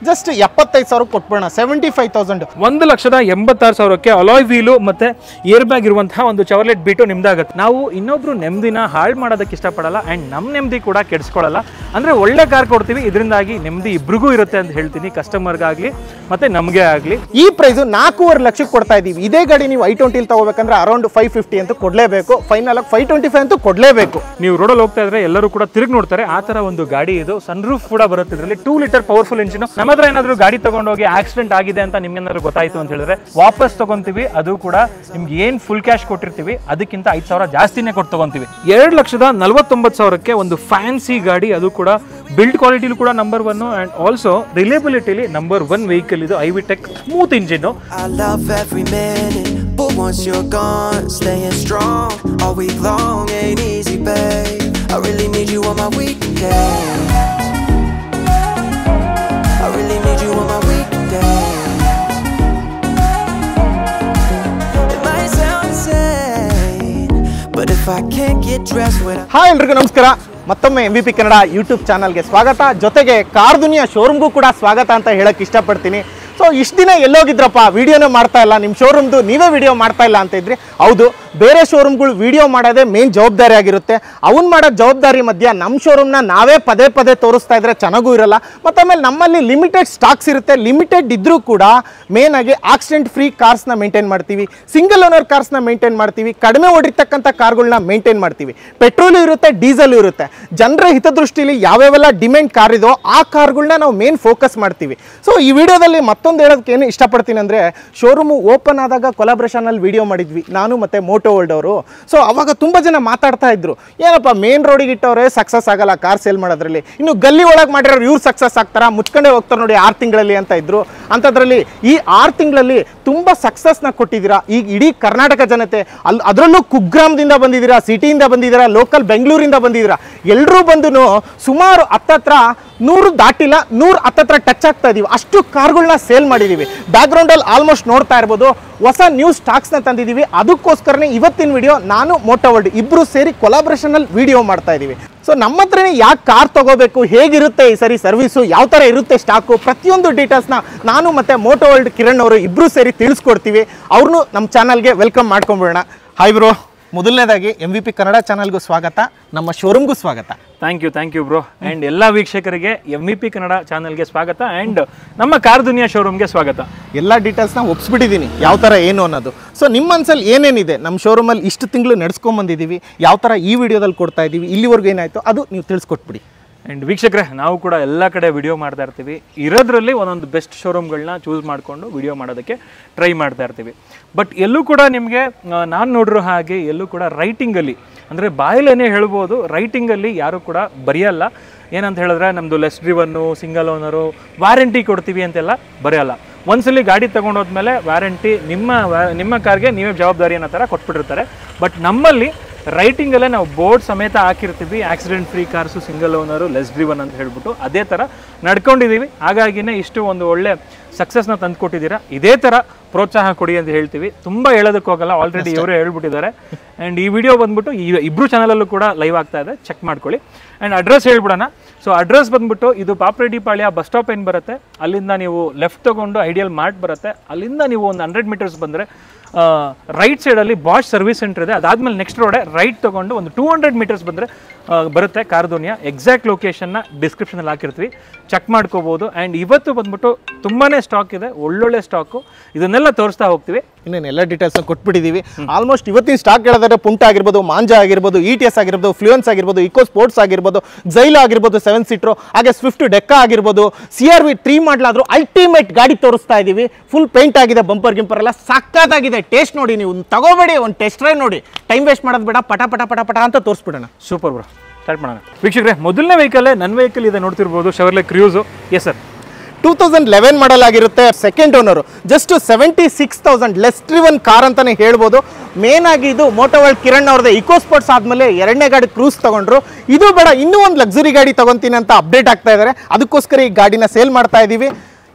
Just 75,000 ಕೊಟ್ಬಿಡೋಣ. 75,000. 1,86,000ಕ್ಕೆ alloy wheel ಮತ್ತೆ air bag ಇರುವಂತಹ ಒಂದು ಚವರ್ಲೆಟ್ ಬಿಟ್ಟು ನಿಮ್ದಾಗುತ್ತೆ. ನಾವು ಇನ್ನೊಬ್ರು ನೆಮ್ಮದಿನ ಹಾಳು ಮಾಡೋದಕ್ಕೆ ಇಷ್ಟಪಡಲ್ಲ ಆ್ಯಂಡ್ ನಮ್ಮ ನೆಮ್ಮದಿ ಕೂಡ ಕೆಡಿಸ್ಕೊಳ್ಳಲ್ಲ. ಅಂದರೆ ಒಳ್ಳೆ ಕಾರ್ ಕೊಡ್ತೀವಿ, ಇದರಿಂದಾಗಿ ನೆಮ್ಮದಿ ಇಬ್ರಿಗೂ ಇರುತ್ತೆ ಅಂತ ಹೇಳ್ತೀನಿ, ಕಸ್ಟಮರ್ಗಾಗಲಿ ಮತ್ತೆ ನಮಗೆ ಆಗಲಿ. ಈ ಪ್ರೈಸು 4.5 ಲಕ್ಷಕ್ಕೆ ಕೊಡ್ತಾ ಇದ್ದೀವಿ. ಇದೇ ಗಾಡಿ ನೀವು i20 ತಗೋಬೇಕಂದ್ರೆ ಅರೌಂಡ್ 550 ಅಂತೂ ಕೊಡಲೇಬೇಕು, ಫೈನಲ್ 525 ಅಂತೂ ಕೊಡಲೇಬೇಕು. ನೀವು ರೋಡಲ್ಲಿ ಹೋಗ್ತಾ ಇದ್ರೆ ಎಲ್ಲರೂ ಕೂಡ ತಿರುಗಿ ನೋಡ್ತಾರೆ, ಆ ಥರ ಒಂದು ಗಾಡಿ ಇದು. ಸನ್ರೂಫ್ ಕೂಡ ಬರುತ್ತೆ ಇದರಲ್ಲಿ. 2 ಲೀಟರ್ ಪವರ್ಫುಲ್ ಇಂಜಿನ್. ನಮ್ಮ ಹತ್ರ ಏನಾದರೂ ಗಾಡಿ ತಗೊಂಡೋಗಿ ಆಕ್ಸಿಡೆಂಟ್ ಆಗಿದೆ ಅಂತ ನಿಮ್ಗೇನಾದ್ರು ಗೊತ್ತಾಯ್ತು ಅಂತ ಹೇಳಿದ್ರೆ ವಾಪಸ್ ತಗೊಂತೀವಿ. ಅದು ಕೂಡ ನಿಮ್ಗೆ ಏನು ಫುಲ್ ಕ್ಯಾಶ್ ಕೊಟ್ಟಿರ್ತೀವಿ ಅದಕ್ಕಿಂತ 5,000 ಜಾಸ್ತಿನೇ ಕೊಟ್ಟು ತಗೊಂತೀವಿ. 2,49,000ಕ್ಕೆ ಒಂದು ಫ್ಯಾನ್ಸಿ ಗಾಡಿ, ಅದು ಕೂಡ ಬಿಲ್ಡ್ ಕ್ವಾಲಿಟಿಲೂ ಕೂಡ ನಂಬರ್ 1 ಆ್ಯಂಡ್ ಆಲ್ಸೋ ರಿಲೇಬಿಲಿಟಿಲಿ ನಂಬರ್ 1 ವೆಹಿಕಲ್ ಇದು. IVTEC smooth engine. But once you're gone, staying strong all week long ain't easy, babe. I really need you on my weekend. I really need you on my weekend. It might sound insane, but if I can't get dressed with hi ಎಲ್ರಿಗೂ ನಮಸ್ಕಾರ. ಮತ್ತೊಮ್ಮೆ MVP Kannada YouTube ಚಾನಲ್ಗೆ ಸ್ವಾಗತ. ಜೊತೆಗೆ car ದುನಿಯಾ ಶೋರೂಮ್ಗೂ ಕೂಡ ಸ್ವಾಗತ ಅಂತ ಹೇಳಕ್ಕೆ ಇಷ್ಟಪಡ್ತೀನಿ. ಸೊ ಇಷ್ಟು ದಿನ ಎಲ್ಲೋಗಿದ್ರಪ್ಪ, ವಿಡಿಯೋನೇ ಮಾಡ್ತಾ ಇಲ್ಲ, ನಿಮ್ಮ ಶೋರೂಮ್ದು ನೀವೇ ವಿಡಿಯೋ ಮಾಡ್ತಾ ಇಲ್ಲ ಅಂತ ಇದ್ರಿ. ಹೌದು, ಬೇರೆ ಶೋರೂಮ್ಗಳು ವಿಡಿಯೋ ಮಾಡೋದೇ ಮೇನ್ ಜವಾಬ್ದಾರಿ ಆಗಿರುತ್ತೆ. ಅವ್ನು ಮಾಡೋ ಜವಾಬ್ದಾರಿ ಮಧ್ಯ ನಮ್ಮ ಶೋರೂಮ್ನ ನಾವೇ ಪದೇ ಪದೇ ತೋರಿಸ್ತಾ ಇದ್ರೆ ಚೆನ್ನಾಗೂ ಇರಲ್ಲ. ಮತ್ತು ಆಮೇಲೆ ನಮ್ಮಲ್ಲಿ ಲಿಮಿಟೆಡ್ ಸ್ಟಾಕ್ಸ್ ಇರುತ್ತೆ. ಲಿಮಿಟೆಡ್ ಇದ್ದರೂ ಕೂಡ ಮೇನ್ ಆಗಿ ಆಕ್ಸಿಡೆಂಟ್ ಫ್ರೀ ಕಾರ್ಸ್ನ ಮೇಂಟೈನ್ ಮಾಡ್ತೀವಿ, ಸಿಂಗಲ್ ಓನರ್ ಕಾರ್ಸ್ನ ಮೇಂಟೈನ್ ಮಾಡ್ತೀವಿ, ಕಡಿಮೆ ಓಡಿರ್ತಕ್ಕಂಥ ಕಾರ್ಗಳನ್ನ ಮೇಂಟೈನ್ ಮಾಡ್ತೀವಿ. ಪೆಟ್ರೋಲು ಇರುತ್ತೆ, ಡೀಸೆಲ್ ಇರುತ್ತೆ. ಜನರ ಹಿತದೃಷ್ಟಿಲಿ ಯಾವ್ಯಾವೆಲ್ಲ ಡಿಮ್ಯಾಂಡ್ ಕಾರ್ ಇದೋ ಆ ಕಾರ್ಗಳನ್ನ ನಾವು ಮೇನ್ ಫೋಕಸ್ ಮಾಡ್ತೀವಿ. ಸೊ ಈ ವಿಡಿಯೋದಲ್ಲಿ ಮತ್ತೊಂದು ಹೇಳೋದಕ್ಕೆ ಏನು ಇಷ್ಟಪಡ್ತೀನಿ ಅಂದರೆ, ಶೋರೂಮು ಓಪನ್ ಆದಾಗ ಕೊಲಾಬ್ರೇಷನಲ್ಲಿ ವಿಡಿಯೋ ಮಾಡಿದ್ವಿ ನಾನು ಮತ್ತು ಮೋಟೋ ವರ್ಲ್ಡ್ ಅವರು. ಸೊ ಅವಾಗ ತುಂಬ ಜನ ಮಾತಾಡ್ತಾ ಇದ್ರು, ಏನಪ್ಪ ಮೇನ್ ರೋಡಿಗೆ ಇಟ್ಟವ್ರೆ ಸಕ್ಸಸ್ ಆಗಲ್ಲ ಕಾರ್ ಸೇಲ್ ಮಾಡೋದ್ರಲ್ಲಿ, ಇನ್ನು ಗಲ್ಲಿ ಒಳಗೆ ಮಾಡಿರೋರು ಇವ್ರು ಸಕ್ಸಸ್ ಆಗ್ತಾರಾ, ಮುಚ್ಕೊಂಡೇ ಹೋಗ್ತಾರೆ ನೋಡಿ 6 ತಿಂಗಳಲ್ಲಿ ಅಂತ ಇದ್ರು. ಅಂಥದ್ರಲ್ಲಿ ಈ 6 ತಿಂಗಳಲ್ಲಿ ತುಂಬ ಸಕ್ಸಸ್ನ ಕೊಟ್ಟಿದ್ದೀರಾ. ಈಗ ಇಡೀ ಕರ್ನಾಟಕ ಜನತೆ ಅದರಲ್ಲೂ ಕುಗ್ರಾಮದಿಂದ ಬಂದಿದ್ದೀರಾ, ಸಿಟಿಯಿಂದ ಬಂದಿದ್ದೀರಾ, ಲೋಕಲ್ ಬೆಂಗಳೂರಿಂದ ಬಂದಿದ್ದೀರಾ. ಎಲ್ಲರೂ ಬಂದು ಸುಮಾರು ಹತ್ತತ್ರ 100 ದಾಟಿಲ್ಲ, 100 ಹತ್ತತ್ರ ಟಚ್ ಆಗ್ತಾ ಇದೀವಿ. ಅಷ್ಟು ಕಾರ್ಗಳನ್ನ ಸೇಲ್ ಮಾಡಿದ್ದೀವಿ. ಬ್ಯಾಕ್ಗ್ರೌಂಡಲ್ಲಿ ಆಲ್ಮೋಸ್ಟ್ ನೋಡ್ತಾ ಇರ್ಬೋದು, ಹೊಸ ನ್ಯೂ ಸ್ಟಾಕ್ಸ್ನ ತಂದಿದ್ದೀವಿ. ಅದಕ್ಕೋಸ್ಕರನೇ ಇವತ್ತಿನ ವಿಡಿಯೋ ನಾನು ಮೋಟೋ ವರ್ಲ್ಡ್ ಇಬ್ಬರು ಸೇರಿ ಕೊಲಾಬ್ರೇಷನಲ್ಲಿ ವಿಡಿಯೋ ಮಾಡ್ತಾ ಇದ್ದೀವಿ. ಸೊ ನಮ್ಮ ಹತ್ರನೇ ಯಾಕೆ ಕಾರ್ ತಗೋಬೇಕು, ಹೇಗಿರುತ್ತೆ ಈ ಸರಿ ಸರ್ವಿಸು, ಯಾವ ಥರ ಇರುತ್ತೆ ಸ್ಟಾಕು, ಪ್ರತಿಯೊಂದು ಡೀಟೇಲ್ಸ್ನ ನಾನು ಮತ್ತು ಮೋಟೋ ವರ್ಲ್ಡ್ ಕಿರಣ್ ಅವರು ಇಬ್ಬರು ಸೇರಿ ತಿಳಿಸ್ಕೊಡ್ತೀವಿ. ಅವ್ರನ್ನೂ ನಮ್ಮ ಚಾನಲ್ಗೆ ವೆಲ್ಕಮ್ ಮಾಡ್ಕೊಂಬಿಡೋಣ. ಹಾಯ್ ಬ್ರೋ, ಮೊದಲನೇದಾಗಿ MVP ಕನ್ನಡ ಚಾನಲ್ಗೂ ಸ್ವಾಗತ, ನಮ್ಮ ಶೋರೂಮ್ಗೂ ಸ್ವಾಗತ. Thank you bro. ಆ್ಯಂಡ್ ಎಲ್ಲ ವೀಕ್ಷಕರಿಗೆ MVP ಕನ್ನಡ ಚಾನಲ್ಗೆ ಸ್ವಾಗತ ಆ್ಯಂಡ್ ನಮ್ಮ ಕಾರ್ ದುನಿಯಾ ಶೋರೂಮ್ಗೆ ಸ್ವಾಗತ. ಎಲ್ಲ ಡೀಟೇಲ್ಸ್ನ ಒಪ್ಪಿಸ್ಬಿಟ್ಟಿದ್ದೀನಿ ಯಾವ ಥರ ಏನು ಅನ್ನೋದು. ಸೊ ನಿಮ್ಮ ಮನಸ್ಸಲ್ಲಿ ಏನೇನಿದೆ, ನಮ್ಮ ಶೋರೂಮಲ್ಲಿ ಇಷ್ಟು ತಿಂಗಳು ನಡೆಸ್ಕೊಂಬಂದಿದ್ದೀವಿ, ಯಾವ ಥರ ಈ ವಿಡಿಯೋದಲ್ಲಿ ಕೊಡ್ತಾ ಇದ್ದೀವಿ, ಇಲ್ಲಿವರೆಗೂ ಏನಾಯಿತು ಅದು ನೀವು ತಿಳಿಸ್ಕೊಟ್ಬಿಡಿ. ಆ್ಯಂಡ್ ವೀಕ್ಷಕರೇ, ನಾವು ಕೂಡ ಎಲ್ಲ ಕಡೆ ವಿಡಿಯೋ ಮಾಡ್ತಾ ಇರ್ತೀವಿ. ಇರೋದ್ರಲ್ಲಿ ಒಂದೊಂದು ಬೆಸ್ಟ್ ಶೋರೂಮ್ಗಳನ್ನ ಚೂಸ್ ಮಾಡಿಕೊಂಡು ವಿಡಿಯೋ ಮಾಡೋದಕ್ಕೆ ಟ್ರೈ ಮಾಡ್ತಾ ಇರ್ತೀವಿ. ಬಟ್ ಎಲ್ಲೂ ಕೂಡ ನಿಮಗೆ ನಾನು ನೋಡಿರೋ ಹಾಗೆ ಎಲ್ಲೂ ಕೂಡ ರೈಟಿಂಗಲ್ಲಿ, ಅಂದರೆ ಬಾಯಲ್ಲೇನೇ ಹೇಳ್ಬೋದು, ರೈಟಿಂಗಲ್ಲಿ ಯಾರೂ ಕೂಡ ಬರೆಯಲ್ಲ. ಏನಂತ ಹೇಳಿದ್ರೆ ನಮ್ಮದು ಲೆಸ್ ಡ್ರಿವನ್ನು, ಸಿಂಗಲ್ ಓನರು, ವಾರಂಟಿ ಕೊಡ್ತೀವಿ ಅಂತೆಲ್ಲ ಬರೆಯಲ್ಲ. ಒಂದ್ಸಲಿ ಗಾಡಿ ತೊಗೊಂಡೋದ್ಮೇಲೆ ವ್ಯಾರಂಟಿ ನಿಮ್ಮ ಕಾರ್ಗೆ ನೀವೇ ಜವಾಬ್ದಾರಿ ಅನ್ನೋ ಥರ ಕೊಟ್ಬಿಟ್ಟಿರ್ತಾರೆ. ಬಟ್ ನಮ್ಮಲ್ಲಿ ರೈಟಿಂಗಲ್ಲೇ ನಾವು ಬೋರ್ಡ್ ಸಮೇತ ಹಾಕಿರ್ತೀವಿ, accident free cars, single owner, less driven ಅಂತ ಹೇಳ್ಬಿಟ್ಟು ಅದೇ ಥರ ನಡ್ಕೊಂಡಿದ್ದೀವಿ. ಹಾಗಾಗಿನೇ ಇಷ್ಟು ಒಂದು ಒಳ್ಳೆ ಸಕ್ಸಸ್ನ ತಂದು ಕೊಟ್ಟಿದ್ದೀರಾ. ಇದೇ ಥರ ಪ್ರೋತ್ಸಾಹ ಕೊಡಿ ಅಂತ ಹೇಳ್ತೀವಿ. ತುಂಬ ಹೇಳೋದಕ್ಕೆ ಹೋಗಲ್ಲ, ಆಲ್ರೆಡಿ ಇವರೇ ಹೇಳ್ಬಿಟ್ಟಿದ್ದಾರೆ. ಆ್ಯಂಡ್ ಈ ವಿಡಿಯೋ ಬಂದ್ಬಿಟ್ಟು ಇಬ್ಬರು ಚಾನಲಲ್ಲೂ ಕೂಡ ಲೈವ್ ಆಗ್ತಾ ಇದೆ, ಚೆಕ್ ಮಾಡ್ಕೊಳ್ಳಿ. ಆ್ಯಂಡ್ ಅಡ್ರೆಸ್ ಹೇಳ್ಬಿಡೋಣ. ಸೊ ಅಡ್ರೆಸ್ ಬಂದ್ಬಿಟ್ಟು ಇದು ಪಾಪ್ರೆಡ್ಡಿಪಾಳ್ಯ ಬಸ್ ಸ್ಟಾಪ್ ಏನು ಬರುತ್ತೆ, ಅಲ್ಲಿಂದ ನೀವು ಲೆಫ್ಟ್ ತೊಗೊಂಡು ಐಡಿಯಲ್ ಮಾರ್ಟ್ ಬರುತ್ತೆ. ಅಲ್ಲಿಂದ ನೀವು ಒಂದು 100 ಮೀಟರ್ಸ್ ಬಂದರೆ ರೈಟ್ ಸೈಡಲ್ಲಿ ಬಾಷ್ ಸರ್ವಿಸ್ ಸೆಂಟರ್ ಇದೆ. ಅದಾದಮೇಲೆ ನೆಕ್ಸ್ಟ್ ರೋಡೆ ರೈಟ್ ತೊಗೊಂಡು ಒಂದು 200 ಮೀಟರ್ಸ್ ಬಂದರೆ ಬರುತ್ತೆ ಕಾರ್ ದುನಿಯಾ. ಎಕ್ಸಾಕ್ಟ್ ಲೊಕೇಶನ್ನ ಡಿಸ್ಕ್ರಿಪ್ಷನಲ್ಲಿ ಹಾಕಿರ್ತೀವಿ, ಚೆಕ್ ಮಾಡ್ಕೋಬೋದು. ಆ್ಯಂಡ್ ಇವತ್ತು ಬಂದ್ಬಿಟ್ಟು ತುಂಬಾ ಸ್ಟಾಕ್ ಇದೆ, ಒಳ್ಳೊಳ್ಳೆ ಸ್ಟಾಕು, ಇದನ್ನೆಲ್ಲ ತೋರಿಸ್ತಾ ಹೋಗ್ತೀವಿ. ಇನ್ನೇನು ಎಲ್ಲ ಡೀಟೇಲ್ಸ್ನ ಕೊಟ್ಬಿಟ್ಟಿದ್ದೀವಿ. ಆಲ್ಮೋಸ್ಟ್ ಇವತ್ತಿನ ಸ್ಟಾಕ್ ಹೇಳಿದ್ರೆ ಪುಂಟ ಆಗಿರ್ಬೋದು, ಮಾಂಜಾ ಆಗಿರ್ಬೋದು, ETS ಆಗಿರ್ಬೋದು, ಫ್ಲೂಯೆನ್ಸ್ ಆಗಿರ್ಬೋದು, ಇಕೋ ಸ್ಪೋರ್ಟ್ಸ್ ಆಗಿರ್ಬೋದು, ಜೈಲೋ ಆಗಿರ್ಬೋದು 7 ಸೀಟ್ರು, ಹಾಗೆ ಸ್ವಿಫ್ಟ್ ಡೆಕ್ಕಾ ಆಗಿರ್ಬೋದು, CRV 3 ಮಾಡಲಾದ್ರು ಅಲ್ಟಿಮೇಟ್ ಗಾಡಿ ತೋರಿಸ್ತಾ ಇದ್ದೀವಿ. ಫುಲ್ ಪೇಂಟ್ ಆಗಿದೆ, ಬಂಪರ್ ಗಿಂಪರ್ ಎಲ್ಲ ಸಕ್ಕತ್ತಾಗಿದೆ. ಟೇಸ್ಟ್ ನೋಡಿ, ನೀವು ತಗೋಬೇಡಿ, ಒಂದು ಟೆಸ್ಟ್ ಡ್ರೈವ್ ನೋಡಿ, ಟೈಮ್ ವೇಸ್ಟ್ ಮಾಡೋದು ಬೇಡ, ಪಟ ಪಟ ಪಟ ಪಟ ಅಂತ ತೋರಿಸ್ಬಿಡೋಣ. ಸೂಪರ್ ಬ್ರೋ, ಸ್ಟಾರ್ಟ್ ಮಾಡೋಣ. ವೀಕ್ಷಕರೇ, ಮೊದಲನೇ ವೆಹಿಕಲ್ ನನ್ನ ವೆಹಿಕಲ್ ಇದೆ, ನೋಡ್ತಿರ್ಬೋದು, ಶೆವರ್ಲೆ ಕ್ರೂಸು. ಎಸ್ ಸರ್, 2011 ಮಾಡಲ್ ಆಗಿರುತ್ತೆ, second owner, just 76,000 less driven car ಅಂತಾನೆ ಹೇಳ್ಬೋದು. ಮೇನ್ ಆಗಿ ಇದು ಮೋಟೋ ವರ್ಲ್ಡ್ ಕಿರಣ್ ಅವ್ರದ್ದು ಇಕೋ ಸ್ಪೋರ್ಟ್ಸ್ ಆದಮೇಲೆ 2ನೇ ಗಾಡಿ ಕ್ರೂಸ್ ತಗೊಂಡ್ರು. ಇದು ಬೇಡ, ಇನ್ನೂ ಒಂದು ಲಕ್ಸುರಿ ಗಾಡಿ ತಗೊಂತೀನಿ ಅಂತ ಅಪ್ಡೇಟ್ ಆಗ್ತಾ ಇದ್ದಾರೆ. ಅದಕ್ಕೋಸ್ಕರ ಈ ಗಾಡಿನ ಸೇಲ್ ಮಾಡ್ತಾ ಇದ್ದೀವಿ.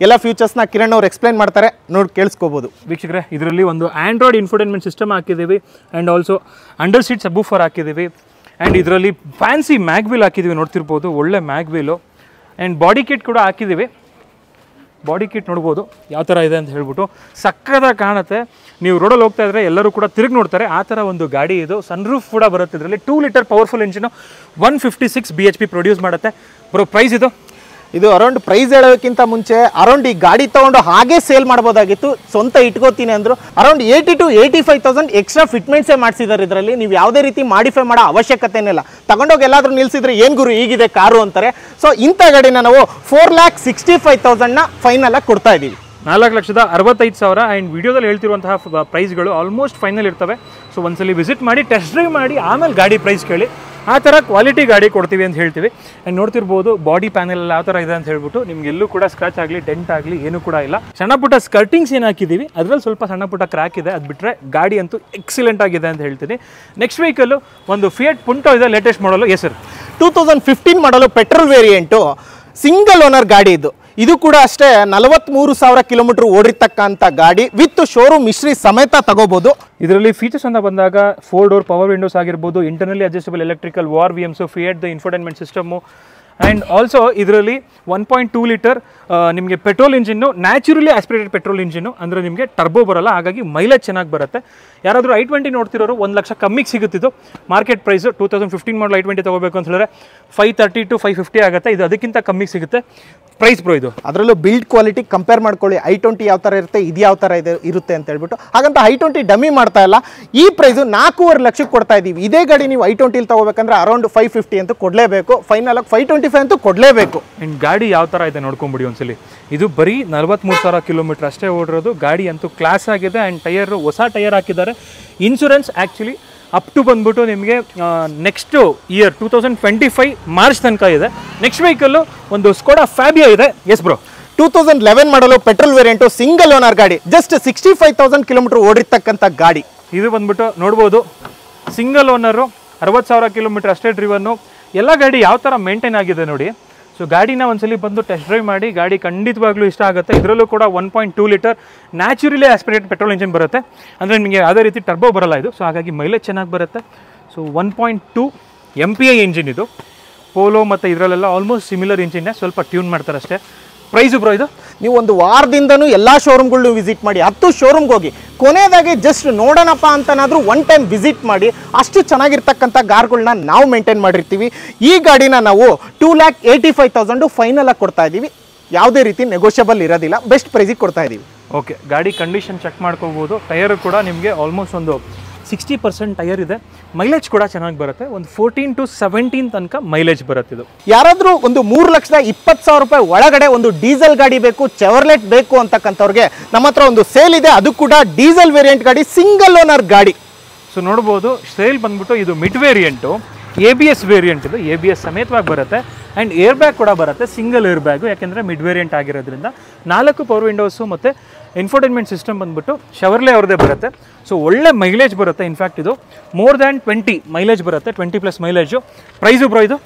ಎಲ್ಲ ಫ್ಯೂಚರ್ಸ್ನ ಕಿರಣ್ ಅವ್ರು ಎಕ್ಸ್ಪ್ಲೈನ್ ಮಾಡ್ತಾರೆ, ನೋಡಿ ಕೇಳಿಸ್ಕೋಬೋದು. ವೀಕ್ಷಕರೇ, ಇದರಲ್ಲಿ ಒಂದು ಆಂಡ್ರಾಯ್ಡ್ ಇನ್ಫೋಟೈನ್ಮೆಂಟ್ ಸಿಸ್ಟಮ್ ಹಾಕಿದ್ದೀವಿ. ಆ್ಯಂಡ್ ಆಲ್ಸೋ ಅಂಡರ್ ಸೀಟ್ ಸಬ್ಬೂಫರ್ ಹಾಕಿದ್ದೀವಿ. ಆ್ಯಂಡ್ ಇದರಲ್ಲಿ ಫ್ಯಾನ್ಸಿ ಮ್ಯಾಗ್ವೀಲ್ ಹಾಕಿದ್ದೀವಿ, ನೋಡ್ತಿರ್ಬೋದು, ಒಳ್ಳೆ ಮ್ಯಾಗ್ವೀಲು. ಆ್ಯಂಡ್ ಬಾಡಿ ಕಿಟ್ ಕೂಡ ಹಾಕಿದ್ದೀವಿ. ಬಾಡಿ ಕಿಟ್ ನೋಡ್ಬೋದು ಯಾವ ಥರ ಇದೆ ಅಂತ ಹೇಳ್ಬಿಟ್ಟು ಸಕ್ಕತ್ತಾಗಿ ಕಾಣುತ್ತೆ. ನೀವು ರೋಡಲ್ಲಿ ಹೋಗ್ತಾ ಇದ್ರೆ ಎಲ್ಲರೂ ಕೂಡ ತಿರುಗಿ ನೋಡ್ತಾರೆ, ಆ ಥರ ಒಂದು ಗಾಡಿ ಇದು. ಸನ್ರೂಫ್ ಕೂಡ ಬರುತ್ತೆ ಇದರಲ್ಲಿ. 2 litre powerful engine 156 BHP produce ಮಾಡುತ್ತೆ. ಬ್ರೋ ಪ್ರೈಸ್ ಇದು ಅರೌಂಡ್ ಪ್ರೈಸ್ ಹೇಳೋಕ್ಕಿಂತ ಮುಂಚೆ ಅರೌಂಡ್ ಈ ಗಾಡಿ ತಗೊಂಡು ಹಾಗೆ ಸೇಲ್ ಮಾಡ್ಬೋದಾಗಿತ್ತು. ಸ್ವಂತ ಇಟ್ಕೋತೀನಿ ಅಂದ್ರು. ಅರೌಂಡ್ 80 to 85,000 ಎಕ್ಸ್ಟ್ರಾ ಫಿಟ್ಮೆಂಟ್ಸೇ ಮಾಡಿಸಿದ್ದಾರೆ ಇದರಲ್ಲಿ. ನೀವು ಯಾವುದೇ ರೀತಿ ಮಾಡಿಫೈ ಮಾಡೋ ಅವಶ್ಯಕತೆನೇ ಇಲ್ಲ. ತಗೊಂಡೋಗಿ ಎಲ್ಲಾದ್ರೂ ನಿಲ್ಸಿದ್ರೆ ಏನು ಗುರು ಹೀಗಿದೆ ಕಾರು ಅಂತಾರೆ. ಸೊ ಇಂಥ ಗಾಡಿನ ನಾವು 4,65,000 ಫೈನಲ್ ಆಗಿ ಕೊಡ್ತಾ ಇದ್ದೀವಿ. 4,65,000 ಆ್ಯಂಡ್ ವಿಡಿಯೋದಲ್ಲಿ ಹೇಳ್ತಿರುವಂತಹ ಪ್ರೈಸ್ಗಳು ಆಲ್ಮೋಸ್ಟ್ ಫೈನಲ್ ಇರ್ತವೆ. ಸೊ ಒಂದ್ಸಲಿ ವಿಸಿಟ್ ಮಾಡಿ, ಟೆಸ್ಟ್ ಡ್ರೈವ್ ಮಾಡಿ, ಆಮೇಲೆ ಗಾಡಿ ಪ್ರೈಸ್ ಕೇಳಿ. ಆ ಥರ ಕ್ವಾಲಿಟಿ ಗಾಡಿ ಕೊಡ್ತೀವಿ ಅಂತ ಹೇಳ್ತೀವಿ. ಆ್ಯಂಡ್ ನೋಡ್ತಿರ್ಬೋದು ಬಾಡಿ ಪ್ಯಾನೆಲ್ ಎಲ್ಲ ಯಾವ ಥರ ಇದೆ ಅಂತ ಹೇಳ್ಬಿಟ್ಟು ನಿಮ್ಗೆ ಎಲ್ಲೂ ಕೂಡ ಸ್ಕ್ರಾಚ್ ಆಗಲಿ ಡೆಂಟ್ ಆಗಲಿ ಏನೂ ಕೂಡ ಇಲ್ಲ. ಸಣ್ಣ ಪುಟ್ಟ ಸ್ಕರ್ಟಿಂಗ್ಸ್ ಏನು ಹಾಕಿದ್ದೀವಿ ಅದರಲ್ಲಿ ಸ್ವಲ್ಪ ಸಣ್ಣ ಪುಟ್ಟ ಕ್ರ್ಯಾಕ್ ಇದೆ, ಅದು ಬಿಟ್ಟರೆ ಗಾಡಿ ಅಂತೂ ಎಕ್ಸಲೆಂಟ್ ಆಗಿದೆ ಅಂತ ಹೇಳ್ತೀನಿ. ನೆಕ್ಸ್ಟ್ ವೆಹಿಕಲ್ಲು ಒಂದು ಫಿಯಟ್ ಪುಂಟೋ ಇದೆ, ಲೇಟೆಸ್ಟ್ ಮಾಡಲು. ಎಸ್ ಸರ್, 2015 ಮಾಡಲು ಪೆಟ್ರೋಲ್ ವೇರಿಯಂಟು, ಸಿಂಗಲ್ ಓನರ್ ಗಾಡಿ ಇದು ಕೂಡ ಅಷ್ಟೇ 43,000 ಕಿಲೋಮೀಟರ್ ಓಡಿರ್ತಕ್ಕಂಥ ಗಾಡಿ ವಿತ್ ಶೋರೂಮ್ ಹಿಸ್ಟ್ರಿ ಸಮೇತ ತಗೋಬಹುದು. ಇದರಲ್ಲಿ ಫೀಚರ್ಸ್ ಅಂತ ಬಂದಾಗ 4 ಡೋರ್ ಪವರ್ ವಿಂಡೋಸ್ ಆಗಿರ್ಬೋದು, internally adjustable electrical VMS, fiat infotainment system, and also ಇದರಲ್ಲಿ 1.2 ಲೀಟರ್ ನಿಮಗೆ petrol engine, naturally aspirated petrol engine, ಅಂದರೆ ನಿಮಗೆ ಟರ್ಬೋ ಬರಲ್ಲ, ಹಾಗಾಗಿ ಮೈಲೇಜ್ ಚೆನ್ನಾಗಿ ಬರುತ್ತೆ. ಯಾರಾದರೂ i20 ನೋಡ್ತಿರೋರು 1 ಲಕ್ಷ ಕಮ್ಮಿಗೆ ಸಿಗುತ್ತಿದ್ದು. ಮಾರ್ಕೆಟ್ ಪ್ರೈಸು 2015 ಮಾಡಲ್ i20 ತೊಗೋಬೇಕು ಅಂತ ಹೇಳಿದ್ರೆ 530 to 550 ಆಗುತ್ತೆ. ಇದು ಅದಕ್ಕಿಂತ ಕಮ್ಮಿಗೆ ಸಿಗುತ್ತೆ. ಪ್ರೈಸ್ ಬ್ರೋ ಇದು. ಅದರಲ್ಲೂ ಬಿಲ್ಡ್ ಕ್ವಾಲಿಟಿ ಕಂಪೇರ್ ಮಾಡ್ಕೊಳ್ಳಿ. i20 ಯಾವ ಥರ ಇರುತ್ತೆ, ಇದು ಯಾವ ಥರ ಇರುತ್ತೆ ಅಂತ ಹೇಳ್ಬಿಟ್ಟು. ಹಾಗಂತ i20 ಡಮ್ಮಿ ಮಾಡ್ತಾ ಇಲ್ಲ. ಈ ಪ್ರೈಸು 4.5 ಲಕ್ಷಕ್ಕೆ ಕೊಡ್ತಾ ಇದ್ದೀವಿ. ಇದೇ ಗಾಡಿ ನೀವು i20 ತಗೋಬೇಕಂದ್ರೆ ಅರೌಂಡ್ 550 ಅಂತೂ ಕೊಡಲೇಬೇಕು. ಫೈನಲ್ ಆಗಿ 525 ಅಂತೂ ಕೊಡಲೇಬೇಕು. ಆ್ಯಂಡ್ ಗಾಡಿ ಯಾವ ಥರ ಇದೆ ನೋಡ್ಕೊಂಬಿಡಿ ಒಂದ್ಸಲಿ. ಇದು ಬರೀ 43,000 ಕಿಲೋಮೀಟರ್ ಅಷ್ಟೇ ಓಡಿರೋದು. ಗಾಡಿ ಅಂತೂ ಕ್ಲಾಸ್ ಆಗಿದೆ. ಆ್ಯಂಡ್ ಟೈರು ಹೊಸ ಟೈರ್ ಹಾಕಿದ್ದಾರೆ. ಇನ್ಶೂರೆನ್ಸ್ ಆ್ಯಕ್ಚುಲಿ ಅಪ್ ಟು ಬಂದ್ಬಿಟ್ಟು ನಿಮಗೆ ನೆಕ್ಸ್ಟ್ ಇಯರ್ 2025 ಮಾರ್ಚ್ ತನಕ ಇದೆ. ನೆಕ್ಸ್ಟ್ ವೆಹಿಕಲ್ಲು ಒಂದು ಸ್ಕೋಡಾ ಫ್ಯಾಬಿಯಾ ಇದೆ. ಎಸ್ ಬ್ರೋ, 2011 ಮಾಡಲು ಪೆಟ್ರೋಲ್ ವೇರಿಯಂಟು, ಸಿಂಗಲ್ ಓನರ್ ಗಾಡಿ, ಜಸ್ಟ್ 65,000 ಕಿಲೋಮೀಟರ್ ಓಡಿರ್ತಕ್ಕಂಥ ಗಾಡಿ. ಇದು ಬಂದ್ಬಿಟ್ಟು ನೋಡ್ಬೋದು ಸಿಂಗಲ್ ಓನರು, 60,000 ಕಿಲೋಮೀಟರ್ ಅಷ್ಟೇ ಡ್ರಿವನ್ನು. ಎಲ್ಲ ಗಾಡಿ ಯಾವ ಥರ ಮೇಂಟೈನ್ ಆಗಿದೆ ನೋಡಿ. ಸೊ ಗಾಡಿನ ಒಂದ್ಸಲಿ ಬಂದು ಟೆಸ್ಟ್ ಡ್ರೈವ್ ಮಾಡಿ. ಗಾಡಿ ಖಂಡಿತವಾಗ್ಲೂ ಇಷ್ಟ ಆಗುತ್ತೆ. ಇದರಲ್ಲೂ ಕೂಡ 1.2 litre naturally aspirated petrol engine ಬರುತ್ತೆ. ಅಂದರೆ ನಿಮಗೆ ಯಾವುದೇ ರೀತಿ ಟರ್ಬೋ ಬರಲ್ಲ ಇದು. ಸೊ ಹಾಗಾಗಿ ಮೈಲೇಜ್ ಚೆನ್ನಾಗಿ ಬರುತ್ತೆ. ಸೊ 1.2 MPI ಇಂಜಿನ್ ಇದು. ಪೋಲೋ ಮತ್ತು ಇದರಲ್ಲೆಲ್ಲ ಆಲ್ಮೋಸ್ಟ್ ಸಿಮಿಲರ್ ಇಂಜಿನ್ನೇ, ಸ್ವಲ್ಪ ಟ್ಯೂನ್ ಮಾಡ್ತಾರೆ ಅಷ್ಟೇ. ಪ್ರೈಸು ಬ್ರೋ ಇದು ನೀವು ಒಂದು ವಾರದಿಂದನೂ ಎಲ್ಲ ಶೋರೂಮ್ಗಳು ವಿಸಿಟ್ ಮಾಡಿ, 10 ಶೋರೂಮ್ಗೆ ಹೋಗಿ ಕೊನೆಯದಾಗಿ ಜಸ್ಟ್ ನೋಡೋಣಪ್ಪ ಅಂತನಾದರೂ 1 ಟೈಮ್ ವಿಸಿಟ್ ಮಾಡಿ. ಅಷ್ಟು ಚೆನ್ನಾಗಿರ್ತಕ್ಕಂಥ ಕಾರ್ಗಳನ್ನ ನಾವು ಮೇಂಟೈನ್ ಮಾಡಿರ್ತೀವಿ. ಈ ಗಾಡಿನ ನಾವು 2,85,000 ಫೈನಲ್ ಆಗಿ ಕೊಡ್ತಾ ಇದ್ದೀವಿ. ಯಾವುದೇ ರೀತಿ ನೆಗೋಷಿಯಬಲ್ ಇರೋದಿಲ್ಲ, ಬೆಸ್ಟ್ ಪ್ರೈಸಿಗೆ ಕೊಡ್ತಾ ಇದ್ದೀವಿ. ಓಕೆ, ಗಾಡಿ ಕಂಡೀಷನ್ ಚೆಕ್ ಮಾಡ್ಕೋಬೋದು. ಟೈರು ಕೂಡ ನಿಮಗೆ ಆಲ್ಮೋಸ್ಟ್ ಒಂದು 60% ಟೈರ್ ಇದೆ. ಮೈಲೇಜ್ ಕೂಡ ಚೆನ್ನಾಗಿ ಬರುತ್ತೆ. ಒಂದು 14 to 17 ತನಕ ಮೈಲೇಜ್ ಬರುತ್ತೆ ಇದು. ಯಾರಾದರೂ ಒಂದು 3,20,000 ರೂಪಾಯಿ ಒಳಗಡೆ ಒಂದು ಡೀಸೆಲ್ ಗಾಡಿ ಬೇಕು, ಚೆವರ್ಲೆಟ್ ಬೇಕು ಅಂತಕ್ಕಂಥವ್ರಿಗೆ ನಮ್ಮ ಹತ್ರ ಒಂದು ಸೇಲ್ ಇದೆ. ಅದು ಕೂಡ ಡೀಸೆಲ್ ವೇರಿಯಂಟ್ ಗಾಡಿ, ಸಿಂಗಲ್ ಓನರ್ ಗಾಡಿ. ಸೊ ನೋಡ್ಬೋದು ಸೇಲ್ ಬಂದ್ಬಿಟ್ಟು ಇದು ಮಿಡ್ ವೇರಿಯಂಟು, ABS ವೇರಿಯಂಟ್ ಇದು. ABS ಸಮೇತವಾಗಿ ಬರುತ್ತೆ. ಆ್ಯಂಡ್ ಏರ್ ಬ್ಯಾಗ್ ಕೂಡ ಬರುತ್ತೆ, ಸಿಂಗಲ್ ಏರ್ ಬ್ಯಾಗು, ಯಾಕೆಂದರೆ ಮಿಡ್ ವೇರಿಯಂಟ್ ಆಗಿರೋದ್ರಿಂದ. 4 ಪವರ್ ವಿಂಡೋಸು ಮತ್ತು ಇನ್ಫೋಟೈನ್ಮೆಂಟ್ ಸಿಸ್ಟಮ್ ಬಂದ್ಬಿಟ್ಟು ಶವರ್ಲೆ ಅವ್ರದ್ದೇ ಬರುತ್ತೆ. ಸೊ ಒಳ್ಳೆ ಮೈಲೇಜ್ ಬರುತ್ತೆ. ಇನ್ಫ್ಯಾಕ್ಟ್ ಇದು ಮೋರ್ ದ್ಯಾನ್ 20 ಮೈಲೇಜ್ ಬರುತ್ತೆ, 20+ ಮೈಲೇಜು. ಪ್ರೈಸು ಬ್ರೋ ಇದು.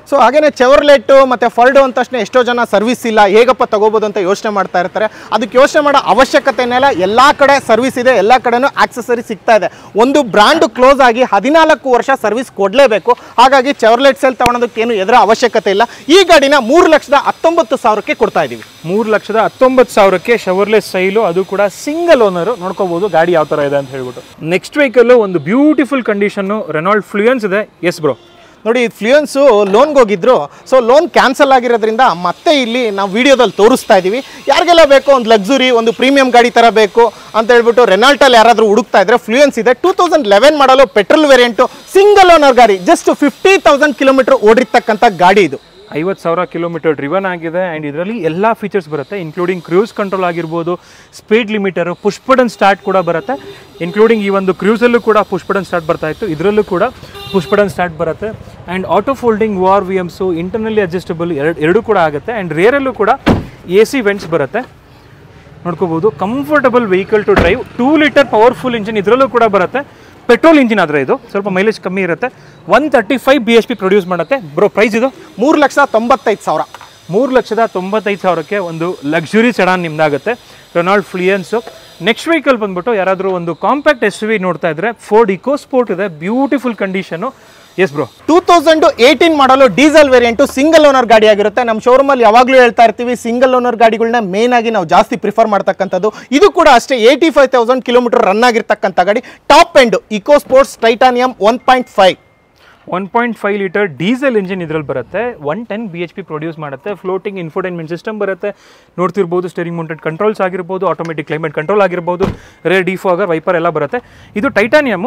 ಸೊ ಹಾಗೇನೆ ಚೆವರ್ಲೆಟ್ಟು ಮತ್ತು ಫರ್ಡೋ ಅಂದ ತಕ್ಷಣ ಎಷ್ಟೋ ಜನ ಸರ್ವಿಸ್ ಇಲ್ಲ, ಹೇಗಪ್ಪ ತಗೋಬೋದು ಅಂತ ಯೋಚನೆ ಮಾಡ್ತಾ ಇರ್ತಾರೆ. ಅದಕ್ಕೆ ಯೋಚನೆ ಮಾಡೋ ಅವಶ್ಯಕತೆನೇ ಇಲ್ಲ. ಎಲ್ಲ ಕಡೆ ಸರ್ವಿಸ್ ಇದೆ, ಎಲ್ಲ ಕಡೆನೂ ಆಕ್ಸೆಸರಿ ಸಿಗ್ತಾ ಇದೆ. ಒಂದು ಬ್ರ್ಯಾಂಡು ಕ್ಲೋಸ್ ಆಗಿ 14 ವರ್ಷ ಸರ್ವಿಸ್ ಕೊಡಲೇಬೇಕು. ಹಾಗಾಗಿ ಚೆವರ್ಲೆಟ್ ಸೇಲ್ ತೊಗೊಳೋದಕ್ಕೇನು ಎದುರ ಅವಶ್ಯಕತೆ ಇಲ್ಲ. ಈ ಗಾಡಿನ 3,19,000ಕ್ಕೆ ಕೊಡ್ತಾ ಇದ್ದೀವಿ. 3,19,000ಕ್ಕೆ ಶವರ್ಲೆ ಸ್ಟೈಲು, ಅದು ಕೂಡ ಸಿಂಗಲ್ ಓನರು. ನೋಡ್ಕೋಬೋದು ಗಾಡಿ ಯಾವ ಥರ ಇದೆ ಅಂತ ಹೇಳ್ಬಿಟ್ಟು. ನೆಕ್ಸ್ಟ್ ವೆಹಿಕಲ್ಲು ಒಂದು ಬ್ಯೂಟಿಫುಲ್ ಕಂಡೀಷನ್ನು ರೆನಾಲ್ಡ್ ಫ್ಲೂಯೆನ್ಸ್ ಇದೆ. ಎಸ್ ಬ್ರೋ, ನೋಡಿ ಫ್ಲೂಯೆನ್ಸು ಲೋನ್ಗೆ ಹೋಗಿದ್ರು. ಸೊ ಲೋನ್ ಕ್ಯಾನ್ಸಲ್ ಆಗಿರೋದ್ರಿಂದ ಮತ್ತೆ ಇಲ್ಲಿ ನಾವು ವಿಡಿಯೋದಲ್ಲಿ ತೋರಿಸ್ತಾ ಇದ್ದೀವಿ. ಯಾರಿಗೆಲ್ಲ ಬೇಕು ಒಂದು ಲಕ್ಸುರಿ, ಒಂದು ಪ್ರೀಮಿಯಂ ಗಾಡಿ ಥರ ಬೇಕು ಅಂತ ಹೇಳ್ಬಿಟ್ಟು ರೆನಾಲ್ಟಲ್ಲಿ ಯಾರಾದರೂ ಹುಡುಕ್ತಾ ಇದ್ರೆ ಫ್ಲೂಯೆನ್ಸ್ ಇದೆ. 2011 ಮಾಡಲು ಪೆಟ್ರೋಲ್ ವೇರಿಯಂಟು, ಸಿಂಗಲ್ ಓನರ್ ಗಾಡಿ, ಜಸ್ಟ್ 50,000 ಕಿಲೋಮೀಟರ್ ಓಡಿರ್ತಕ್ಕಂಥ ಗಾಡಿ ಇದು. 50,000 ಕಿಲೋಮೀಟರ್ ಡ್ರಿವನ್ ಆಗಿದೆ. ಆ್ಯಂಡ್ ಇದರಲ್ಲಿ ಎಲ್ಲ ಫೀಚರ್ಸ್ ಬರುತ್ತೆ, ಇನ್ಕ್ಲೂಡಿಂಗ್ ಕ್ರೂಸ್ ಕಂಟ್ರೋಲ್ ಆಗಿರ್ಬೋದು, ಸ್ಪೀಡ್ ಲಿಮಿಟರು, ಪುಷ್ ಬಟನ್ ಸ್ಟಾರ್ಟ್ ಕೂಡ ಬರುತ್ತೆ. ಇನ್ಕ್ಲೂಡಿಂಗ್ ಈ ಒಂದು ಕ್ರೂಸಲ್ಲೂ ಕೂಡ ಪುಷ್ ಬಟನ್ ಸ್ಟಾರ್ಟ್ ಬರ್ತಾ ಇತ್ತು, ಇದರಲ್ಲೂ ಕೂಡ ಪುಷ್ ಬಟನ್ ಸ್ಟಾರ್ಟ್ ಬರುತ್ತೆ. And auto folding VMS, internally adjustable ಎರಡೂ ಕೂಡ ಆಗುತ್ತೆ. ಆ್ಯಂಡ್ ರೇರಲ್ಲೂ ಕೂಡ AC ವೆಂಟ್ಸ್ ಬರುತ್ತೆ. ನೋಡ್ಕೋಬೋದು, comfortable vehicle to drive. 2 litre powerful engine ಇದರಲ್ಲೂ ಕೂಡ ಬರುತ್ತೆ. ಪೆಟ್ರೋಲ್ ಇಂಜಿನ್ ಆದರೆ ಇದು ಸ್ವಲ್ಪ ಮೈಲೇಜ್ ಕಮ್ಮಿ ಇರುತ್ತೆ. 135 BHP ಪ್ರೊಡ್ಯೂಸ್ ಮಾಡುತ್ತೆ. ಬ್ರೋ ಪ್ರೈಸ್ ಇದು 3,95,000. 3,95,000ಕ್ಕೆ ಒಂದು ಲಕ್ಸುರಿ ಸೆಡಾನ್ ನಿಮ್ದಾಗುತ್ತೆ, ರೆನಾಲ್ಡ್ ಫ್ಲೂಯೆನ್ಸು. ನೆಕ್ಸ್ಟ್ ವೆಹಿಕಲ್ ಬಂದ್ಬಿಟ್ಟು ಯಾರಾದರೂ ಒಂದು ಕಾಂಪ್ಯಾಕ್ಟ್ SUV ನೋಡ್ತಾ ಇದ್ರೆ ಫೋರ್ಡ್ ಇಕೋಸ್ಪೋರ್ಟ್ ಇದೆ. Beautiful condition. Yes bro 2018 model diesel variant single owner ಗಾಡಿ ಆಗಿರುತ್ತೆ. ನಮ್ಮ ಶೋರೂಮಲ್ಲಿ ಯಾವಾಗಲೂ ಹೇಳ್ತಾ ಇರ್ತೀವಿ ಸಿಂಗಲ್ ಓನರ್ ಗಾಡಿಗಳನ್ನ ಮೇನ್ ಆಗಿ ನಾವು ಜಾಸ್ತಿ ಪ್ರಿಫರ್ ಮಾಡ್ತಕ್ಕಂಥದ್ದು. ಇದು ಕೂಡ ಅಷ್ಟೇ 85,000 ಕಿಲೋಮೀಟರ್ ರನ್ ಆಗಿರ್ತಕ್ಕಂಥ ಗಾಡಿ. Top end Eco Sports Titanium 1.5 litre diesel engine ಇದರಲ್ಲಿ ಬರುತ್ತೆ. 110 BHP ಪ್ರೊಡ್ಯೂಸ್ ಮಾಡುತ್ತೆ. ಫ್ಲೋಟಿಂಗ್ ಇನ್ಫೋಟೈನ್ಮೆಂಟ್ ಸಿಸ್ಟಮ್ ಬರುತ್ತೆ. ನೋಡ್ತಿರ್ಬೋದು ಸ್ಟೇರಿಂಗ್ ಮೌಂಟೆಡ್ ಕಂಟ್ರೋಲ್ಸ್ ಆಗಿರ್ಬೋದು, ಆಟೋಮೆಟಿಕ್ ಕ್ಲೈಮೇಟ್ ಕಂಟ್ರೋಲ್ ಆಗಿರ್ಬೋದು, ರೇರ್ ಡಿಫಾಗರ್, ವೈಪರ್ ಎಲ್ಲ ಬರುತ್ತೆ. ಇದು ಟೈಟಾನಿಯಮ್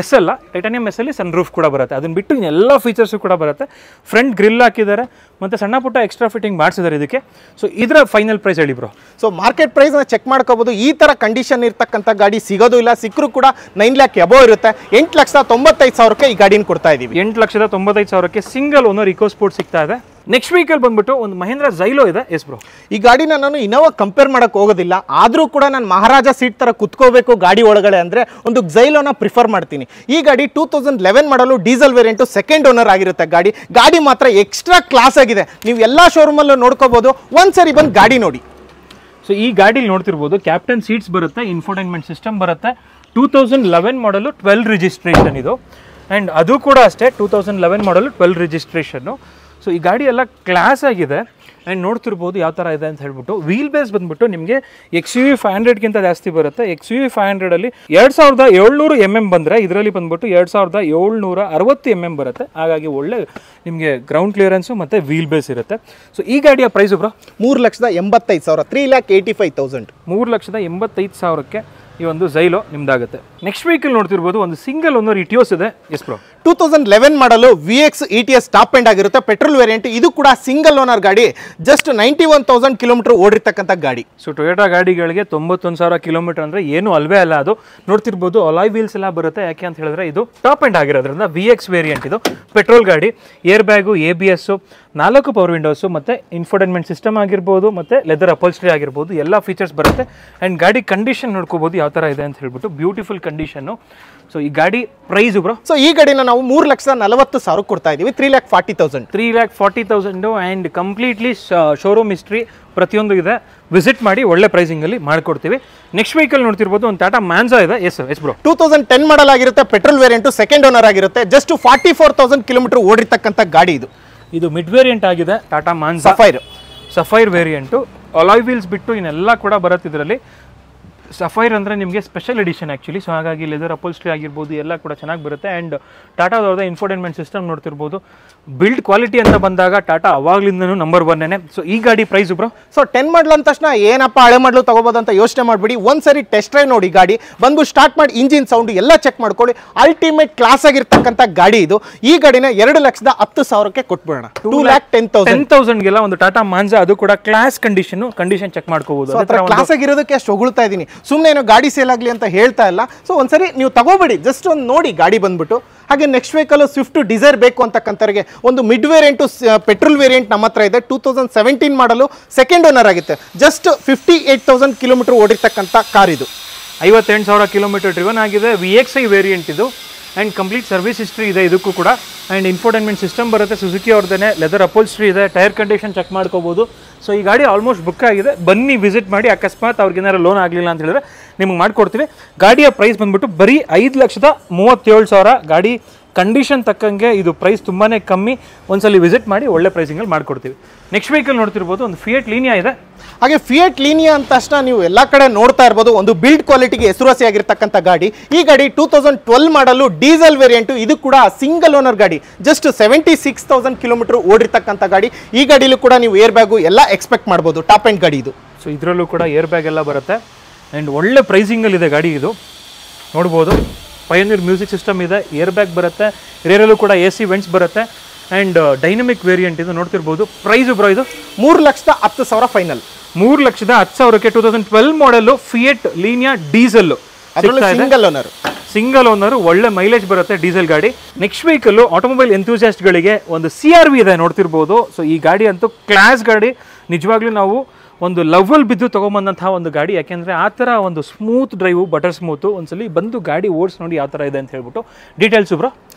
ಎಸ್ ಅಲ್ಲ, ಟೈಟಾನಿಯಂ ಎಸ್ ಅಲ್ಲಿ ಸನ್ ರೂಫ್ ಕೂಡ ಬರುತ್ತೆ. ಅದನ್ನ ಬಿಟ್ಟು ಇನ್ನೆಲ್ಲ ಫೀಚರ್ಸು ಕೂಡ ಬರುತ್ತೆ. ಫ್ರಂಟ್ ಗ್ರಿಲ್ ಹಾಕಿದ್ದಾರೆ ಮತ್ತು ಸಣ್ಣ ಪುಟ್ಟ ಎಕ್ಸ್ಟ್ರಾ ಫಿಟ್ಟಿಂಗ್ ಮಾಡಿಸಿದ್ದಾರೆ ಇದಕ್ಕೆ. ಸೊ ಇದರ ಫೈನಲ್ ಪ್ರೈಸ್ ಹೇಳಿ ಬ್ರೋ. ಸೊ ಮಾರ್ಕೆಟ್ ಪ್ರೈಸ್ನ ಚೆಕ್ ಮಾಡ್ಕೋಬೋದು. ಈ ಥರ ಕಂಡೀಷನ್ ಇರ್ತಕ್ಕಂಥ ಗಾಡಿ ಸಿಗೋದು ಇಲ್ಲ, ಸಿಕ್ಕರೂ ಕೂಡ 9 lakh ಎಬೋ ಇರುತ್ತೆ. 8,95,000 ಈ ಗಾಡಿನ ಕೊಡ್ತಾ ಇದ್ದೀವಿ. 8,95,000 ಸಿಂಗಲ್ ಓನರ್ ಇಕೋ ಸ್ಪೋರ್ಟ್ ಸಿಗ್ತಾ ಇದೆ. ನೆಕ್ಸ್ಟ್ ವೆಹಿಕಲ್ ಬಂದ್ಬಿಟ್ಟು ಒಂದು ಮಹೇಂದ್ರ ಜೈಲೋ ಇದೆ. ಎಸ್ ಬ್ರೋ, ಈ ಗಾಡಿನ ನಾನು ಇನ್ನೋವಾ ಕಂಪೇರ್ ಮಾಡಕ್ ಹೋಗೋದಿಲ್ಲ, ಆದ್ರೂ ಕೂಡ ನಾನು ಮಹಾರಾಜ ಸೀಟ್ ತರ ಕುತ್ಕೋಬೇಕು ಗಾಡಿ ಒಳಗಡೆ ಅಂದ್ರೆ ಒಂದು ಜೈಲೋನ ಪ್ರಿಫರ್ ಮಾಡ್ತೀನಿ. ಈ ಗಾಡಿ 2011 ಮಾಡಲು ಡೀಸೆಲ್ ವೇರಿಯಂಟು ಸೆಕೆಂಡ್ ಓನರ್ ಆಗಿರುತ್ತೆ. ಗಾಡಿ ಮಾತ್ರ ಎಕ್ಸ್ಟ್ರಾ ಕ್ಲಾಸ್ ಆಗಿದೆ. ನೀವು ಎಲ್ಲಾ ಶೋರೂಮ್ ಅಲ್ಲೂ ನೋಡ್ಕೋಬಹುದು. ಒಂದ್ಸರಿ ಬಂದು ಗಾಡಿ ನೋಡಿ. ಸೊ ಈ ಗಾಡಿಲಿ ನೋಡ್ತಿರ್ಬೋದು ಕ್ಯಾಪ್ಟನ್ ಸೀಟ್ಸ್ ಬರುತ್ತೆ, ಇನ್ಫೋಟೈನ್ಮೆಂಟ್ ಸಿಸ್ಟಮ್ ಬರುತ್ತೆ. 2011 ಮಾಡಲು 12 ರಿಜಿಸ್ಟ್ರೇಷನ್ ಇದು. ಆ್ಯಂಡ್ ಅದು ಕೂಡ ಅಷ್ಟೇ 2011 ಮಾಡಲು 12 ರಿಜಿಸ್ಟ್ರೇಷನ್ನು. ಸೊ ಈ ಗಾಡಿ ಎಲ್ಲ ಕ್ಲಾಸ್ ಆಗಿದೆ. ಆ್ಯಂಡ್ ನೋಡ್ತಿರ್ಬೋದು ಯಾವ ಥರ ಇದೆ ಅಂತ ಹೇಳ್ಬಿಟ್ಟು. ವೀಲ್ ಬೇಸ್ ಬಂದ್ಬಿಟ್ಟು ನಿಮಗೆ XUV 500ಗಿಂತ ಜಾಸ್ತಿ ಬರುತ್ತೆ. XUV 500ಅಲ್ಲಿ 2700 mm ಬಂದರೆ ಇದರಲ್ಲಿ ಬಂದ್ಬಿಟ್ಟು 2760 mm ಬರುತ್ತೆ. ಹಾಗಾಗಿ ಒಳ್ಳೆ ನಿಮಗೆ ಗ್ರೌಂಡ್ ಕ್ಲಿಯರೆನ್ಸು ಮತ್ತು ವೀಲ್ ಬೇಸ್ ಇರುತ್ತೆ. ಸೊ ಈ ಗಾಡಿಯ ಪ್ರೈಸು ಬ್ರೋ 3,85,000, 3,85,000. 3,85,000ಕ್ಕೆ ಈ ಒಂದು ಜೈಲೋ ನಿಮ್ದಾಗುತ್ತೆ. ನೆಕ್ಸ್ಟ್ ವೆಹಿಕಲ್ ನೋಡ್ತಿರ್ಬೋದು ಒಂದು ಸಿಂಗಲ್ ಓನರ್ ಇಟಿಯೋಸ್ ಇದೆ. ಎಸ್ ಬ್ರೋ, 2011 ಮಾಡಲು VX ETS ಟಾಪ್ ಎಂಡ್ ಆಗಿರುತ್ತೆ. Petrol variant. ಇದು ಕೂಡ ಸಿಂಗಲ್ ಓನರ್ ಗಾಡಿ. ಜಸ್ಟ್ 91,000 ಕಿಲೋಮೀಟರ್ ಓಡಿರ್ತಕ್ಕಂಥ ಗಾಡಿ. ಸೊ ಟೊಯೋಟಾ ಗಾಡಿಗಳಿಗೆ 91,000 ಕಿಲೋಮೀಟರ್ ಅಂದರೆ ಏನು ಅಲ್ವೇ ಅಲ್ಲ. ಅದು ನೋಡ್ತಿರ್ಬೋದು ಅಲಾಯ್ ವೀಲ್ಸ್ ಎಲ್ಲ ಬರುತ್ತೆ. ಯಾಕೆ ಅಂತ ಹೇಳಿದ್ರೆ ಇದು ಟಾಪ್ ಎಂಡ್ ಆಗಿರೋದ್ರಿಂದ VX ವೇರಿಯಂಟ್ ಇದು ಪೆಟ್ರೋಲ್ ಗಾಡಿ. Air bag, ABS, 4 power windows ಮತ್ತು ಇನ್ಫೋಟೈನ್ಮೆಂಟ್ ಸಿಸ್ಟಮ್ ಆಗಿರ್ಬೋದು ಮತ್ತು ಲೆದರ್ ಅಪೋಲ್ಸ್ಟ್ರಿ ಆಗಿರ್ಬೋದು ಎಲ್ಲ ಫೀಚರ್ಸ್ ಬರುತ್ತೆ. ಆ್ಯಂಡ್ ಗಾಡಿ ಕಂಡೀಷನ್ ನೋಡ್ಕೋಬೋದು ಯಾವ ಥರ ಇದೆ ಅಂತ ಹೇಳ್ಬಿಟ್ಟು. Beautiful condition. ಸೊ ಈ ಗಾಡಿ ಪ್ರೈಸ್ ಬ್ರೋ, ಸೊ ಈ ಗಾಡಿನ ನಾವು 3,40,000 ಕೊಡ್ತಾ ಇದೀವಿ. 3,40,000. 3,40,000 ಆ್ಯಂಡ್ ಕಂಪ್ಲೀಟ್ಲಿ ಶೋರೂಮ್ ಹಿಸ್ಟ್ರಿ ಪ್ರತಿಯೊಂದು ಇದೆ. ವಿಸಿಟ್ ಮಾಡಿ ಒಳ್ಳೆ ಪ್ರೈಸಿಂಗಲ್ಲಿ ಮಾಡಿಕೊಡ್ತೀವಿ. ನೆಕ್ಸ್ಟ್ ವೆಹಿಕಲ್ ನೋಡ್ತಿರ್ಬೋದು ಒಂದು ಟಾಟಾ ಮ್ಯಾನ್ಸಾ ಇದೆ. ಎಸ್ ಬ್ರೋ, 2010 ಮಾಡಲ್ ಆಗಿರುತ್ತೆ. ಪೆಟ್ರೋಲ್ ವೇರಿಯಂಟು ಸೆಕೆಂಡ್ ಓನರ್ ಆಗಿರುತ್ತೆ. ಜಸ್ಟ್ 44,000 ಕಿಲೋಮೀಟರ್ ಓಡಿರ್ತಕ್ಕಂಥ ಗಾಡಿ ಇದು. ಇದು ಮಿಡ್ ವೇರಿಯಂಟ್ ಆಗಿದೆ. Tata Manza Safire variant. Alloy wheels ಬಿಟ್ಟು ಇನ್ನೆಲ್ಲ ಕೂಡ ಬರುತ್ತೆ ಇದರಲ್ಲಿ. ಸಫೈರ್ ಅಂದರೆ ನಿಮಗೆ ಸ್ಪೆಷಲ್ ಎಡಿಷನ್ ಆ್ಯಕ್ಚುಲಿ. ಸೊ ಹಾಗಾಗಿ ಲೆದರ್ ಅಪೋಲ್ಸ್ಟ್ರಿ ಆಗಿರ್ಬೋದು ಎಲ್ಲ ಕೂಡ ಚೆನ್ನಾಗಿ ಬರುತ್ತೆ. ಆ್ಯಂಡ್ ಟಾಟಾದವ್ರದ್ದು ಇನ್ಫೋಟೈನ್ಮೆಂಟ್ ಸಿಸ್ಟಮ್ ನೋಡ್ತಿರ್ಬೋದು. ಬಿಲ್ಡ್ ಕ್ವಾಲಿಟಿ ಅಂತ ಬಂದಾಗ ಟಾಟಾ ಅವಾಗ್ಲಿಂದನೂ ನಂಬರ್ 1. ಸೊ ಈ ಗಾಡಿ ಪ್ರೈಸ್ ಬ್ರೋ, ಸೊ 10 ಮಾಡಲ್ ಅಂದ ತಕ್ಷಣ ಏನಪ್ಪ ಹಳೆ ಮಾಡಲು ತಗೋಬೋದು ಅಂತ ಯೋಚನೆ ಮಾಡಿಬಿಡಿ. ಒಂದ್ಸರಿ ಟೆಸ್ಟ್ ಡ್ರೈವ್ ನೋಡಿ ಗಾಡಿ. ಬಂದು ಸ್ಟಾರ್ಟ್ ಮಾಡಿ ಇಂಜಿನ್ ಸೌಂಡ್ ಎಲ್ಲ ಚೆಕ್ ಮಾಡ್ಕೊಳ್ಳಿ. ಅಲ್ಟಿಮೇಟ್ ಕ್ಲಾಸ್ ಆಗಿರ್ತಕ್ಕಂಥ ಗಾಡಿ ಇದು. ಈ ಗಾಡಿನ 2,10,000ಕ್ಕೆ ಕೊಟ್ಬಿಡೋಣ. 2,10,000ಗೆಲ್ಲ ಒಂದು ಟಾಟಾ ಮಾನ್ಸಾ, ಅದು ಕೂಡ ಕ್ಲಾಸ್ ಕಂಡೀಷನ್ ಚೆಕ್ ಮಾಡ್ಕೋಬಹುದು. ಕ್ಲಾಸ್ ಆಗಿರೋದಕ್ಕೆ ಅಷ್ಟು ಹೊಗಳ್ತಾ ಇದ್ದೀನಿ, ಸುಮ್ಮನೆ ಏನೋ ಗಾಡಿ ಸೇಲ್ ಆಗಲಿ ಅಂತ ಹೇಳ್ತಾ ಇಲ್ಲ. ಸೊ ಒಂದ್ಸರಿ ನೀವು ತಗೋಬೇಡಿ, ಜಸ್ಟ್ ಒಂದು ನೋಡಿ ಗಾಡಿ ಬಂದ್ಬಿಟ್ಟು. ಹಾಗೆ ನೆಕ್ಸ್ಟ್ ವೆಹಿಕಲ್ ಸ್ವಿಫ್ಟ್ ಡಿಸೈರ್ ಬೇಕು ಅಂತಕ್ಕಂಥವ್ರಿಗೆ ಒಂದು ಮಿಡ್ ವೇರಿಯಂಟು ಪೆಟ್ರೋಲ್ ವೇರಿಯಂಟ್ ನಮ್ಮ ಹತ್ರ ಇದೆ. 2017 ಮಾಡಲು ಸೆಕೆಂಡ್ ಓನರ್ ಆಗುತ್ತೆ. ಜಸ್ಟ್ 58,000 ಕಿಲೋಮೀಟರ್ ಓಡಿರ್ತಕ್ಕಂಥ ಕಾರ್ ಇದು. 58,000 ಕಿಲೋಮೀಟರ್ ಡ್ರಿವನ್ ಆಗಿದೆ. VXI ವೇರಿಯಂಟ್ ಇದು. ಆ್ಯಂಡ್ ಕಂಪ್ಲೀಟ್ ಸರ್ವಿಸ್ ಹಿಸ್ಟ್ರಿ ಇದೆ ಇದಕ್ಕೂ ಕೂಡ. ಆ್ಯಂಡ್ ಇನ್ಫೋಟೈನ್ಮೆಂಟ್ ಸಿಸ್ಟಮ್ ಬರುತ್ತೆ ಸುಜುಕಿ ಅವ್ರದ್ದೇ. ಲೆದರ್ ಅಪೋಲ್ಸ್ಟ್ರಿ ಇದೆ. ಟೈರ್ ಕಂಡೀಷನ್ ಚೆಕ್ ಮಾಡ್ಕೋಬೋದು. ಸೊ ಈ ಗಾಡಿ ಆಲ್ಮೋಸ್ಟ್ ಬುಕ್ ಆಗಿದೆ. ಬನ್ನಿ ವಿಸಿಟ್ ಮಾಡಿ. ಅಕಸ್ಮಾತ್ ಅವ್ರಿಗೇನಾದ್ರು ಲೋನ್ ಆಗಲಿಲ್ಲ ಅಂತ ಹೇಳಿದ್ರೆ ನಿಮಗೆ ಮಾಡಿಕೊಡ್ತೀವಿ. ಗಾಡಿಯ ಪ್ರೈಸ್ ಬಂದ್ಬಿಟ್ಟು ಬರೀ 5,37,000. ಗಾಡಿ ಕಂಡೀಷನ್ ತಕ್ಕಂಗೆ ಇದು ಪ್ರೈಸ್ ತುಂಬಾ ಕಮ್ಮಿ. ಒಂದ್ಸಲಿ ವಿಸಿಟ್ ಮಾಡಿ ಒಳ್ಳೆ ಪ್ರೈಸಿಂಗಲ್ಲಿ ಮಾಡಿಕೊಡ್ತೀವಿ. ನೆಕ್ಸ್ಟ್ ವೆಹಿಕಲ್ ನೋಡ್ತಿರ್ಬೋದು ಒಂದು ಫಿಯಟ್ ಲೀನಿಯಾ ಇದೆ. ಹಾಗೆ ಫಿಯಟ್ ಲೀನಿಯಾ ಅಂತ ತಕ್ಷಣ ನೀವು ಎಲ್ಲ ಕಡೆ ನೋಡ್ತಾ ಇರ್ಬೋದು. ಒಂದು ಬಿಲ್ಡ್ ಕ್ವಾಲಿಟಿಗೆ ಹೆಸರುವಾಸಿಯಾಗಿರ್ತಕ್ಕಂಥ ಗಾಡಿ. ಈ ಗಾಡಿ 2012 ಮಾಡಲು ಡೀಸೆಲ್ ವೇರಿಯಂಟು. ಇದು ಕೂಡ ಸಿಂಗಲ್ ಓನರ್ ಗಾಡಿ. ಜಸ್ಟ್ 76,000 ಕಿಲೋಮೀಟರ್ ಓಡಿರ್ತಕ್ಕಂಥ ಗಾಡಿ. ಈ ಗಾಡಿಲೂ ಕೂಡ ನೀವು ಏರ್ ಬ್ಯಾಗು ಎಲ್ಲ ಎಕ್ಸ್ಪೆಕ್ಟ್ ಮಾಡ್ಬೋದು. ಟಾಪ್ ಎಂಡ್ ಗಾಡಿ ಇದು. ಸೊ ಇದರಲ್ಲೂ ಕೂಡ ಏರ್ ಬ್ಯಾಗ್ ಎಲ್ಲ ಬರುತ್ತೆ. ಆ್ಯಂಡ್ ಒಳ್ಳೆ ಪ್ರೈಸಿಂಗಲ್ಲಿದೆ ಗಾಡಿ ಇದು. ನೋಡ್ಬೋದು ಪಯನೀರ್ ಮ್ಯೂಸಿಕ್ ಸಿಸ್ಟಮ್ ಇದೆ. ಏರ್ ಬ್ಯಾಗ್ ಬರುತ್ತೆ. ರೇರಲ್ಲೂ ಕೂಡ AC ವೆಂಟ್ಸ್ ಬರುತ್ತೆ. ಆ್ಯಂಡ್ ಡೈನಮಿಕ್ ವೇರಿಯಂಟ್ ಇದು. ನೋಡ್ತಿರ್ಬೋದು ಪ್ರೈಸು ಬ್ರೋ ಇದು 3,10,000 ಫೈನಲ್. 3,10,000ಕ್ಕೆ 2012 ಮಾಡಲು fiat Linea diesel. Single owner. ಒಳ್ಳೆ ಮೈಲೇಜ್ ಬರುತ್ತೆ ಡೀಸೆಲ್ ಗಾಡಿ. ನೆಕ್ಸ್ಟ್ ವೆಹಿಕಲ್ ಆಟೋಮೊಬೈಲ್ ಎಂಥೂಸಿಯಾಸ್ಟ್ಗಳಿಗೆ ಒಂದು CRV ಇದೆ. ನೋಡ್ತಿರ್ಬೋದು. ಸೊ ಈ ಗಾಡಿ ಅಂತೂ ಕ್ಲಾಸ್ ಗಾಡಿ. ನಿಜವಾಗ್ಲೂ ನಾವು ಒಂದು ಲವ್ವಲ್ಲಿ ಬಿದ್ದು ತೊಗೊಂಬಂದಂತಹ ಒಂದು ಗಾಡಿ. ಯಾಕೆಂದರೆ ಆ ಥರ ಒಂದು ಸ್ಮೂತ್ ಡ್ರೈವು, ಬಟರ್ ಸ್ಮೂತು. ಒಂದ್ಸಲಿ ಬಂದು ಗಾಡಿ ಓಡಿಸಿ ನೋಡಿ ಯಾವ ಥರ ಇದೆ ಅಂತ ಹೇಳ್ಬಿಟ್ಟು. Details bro.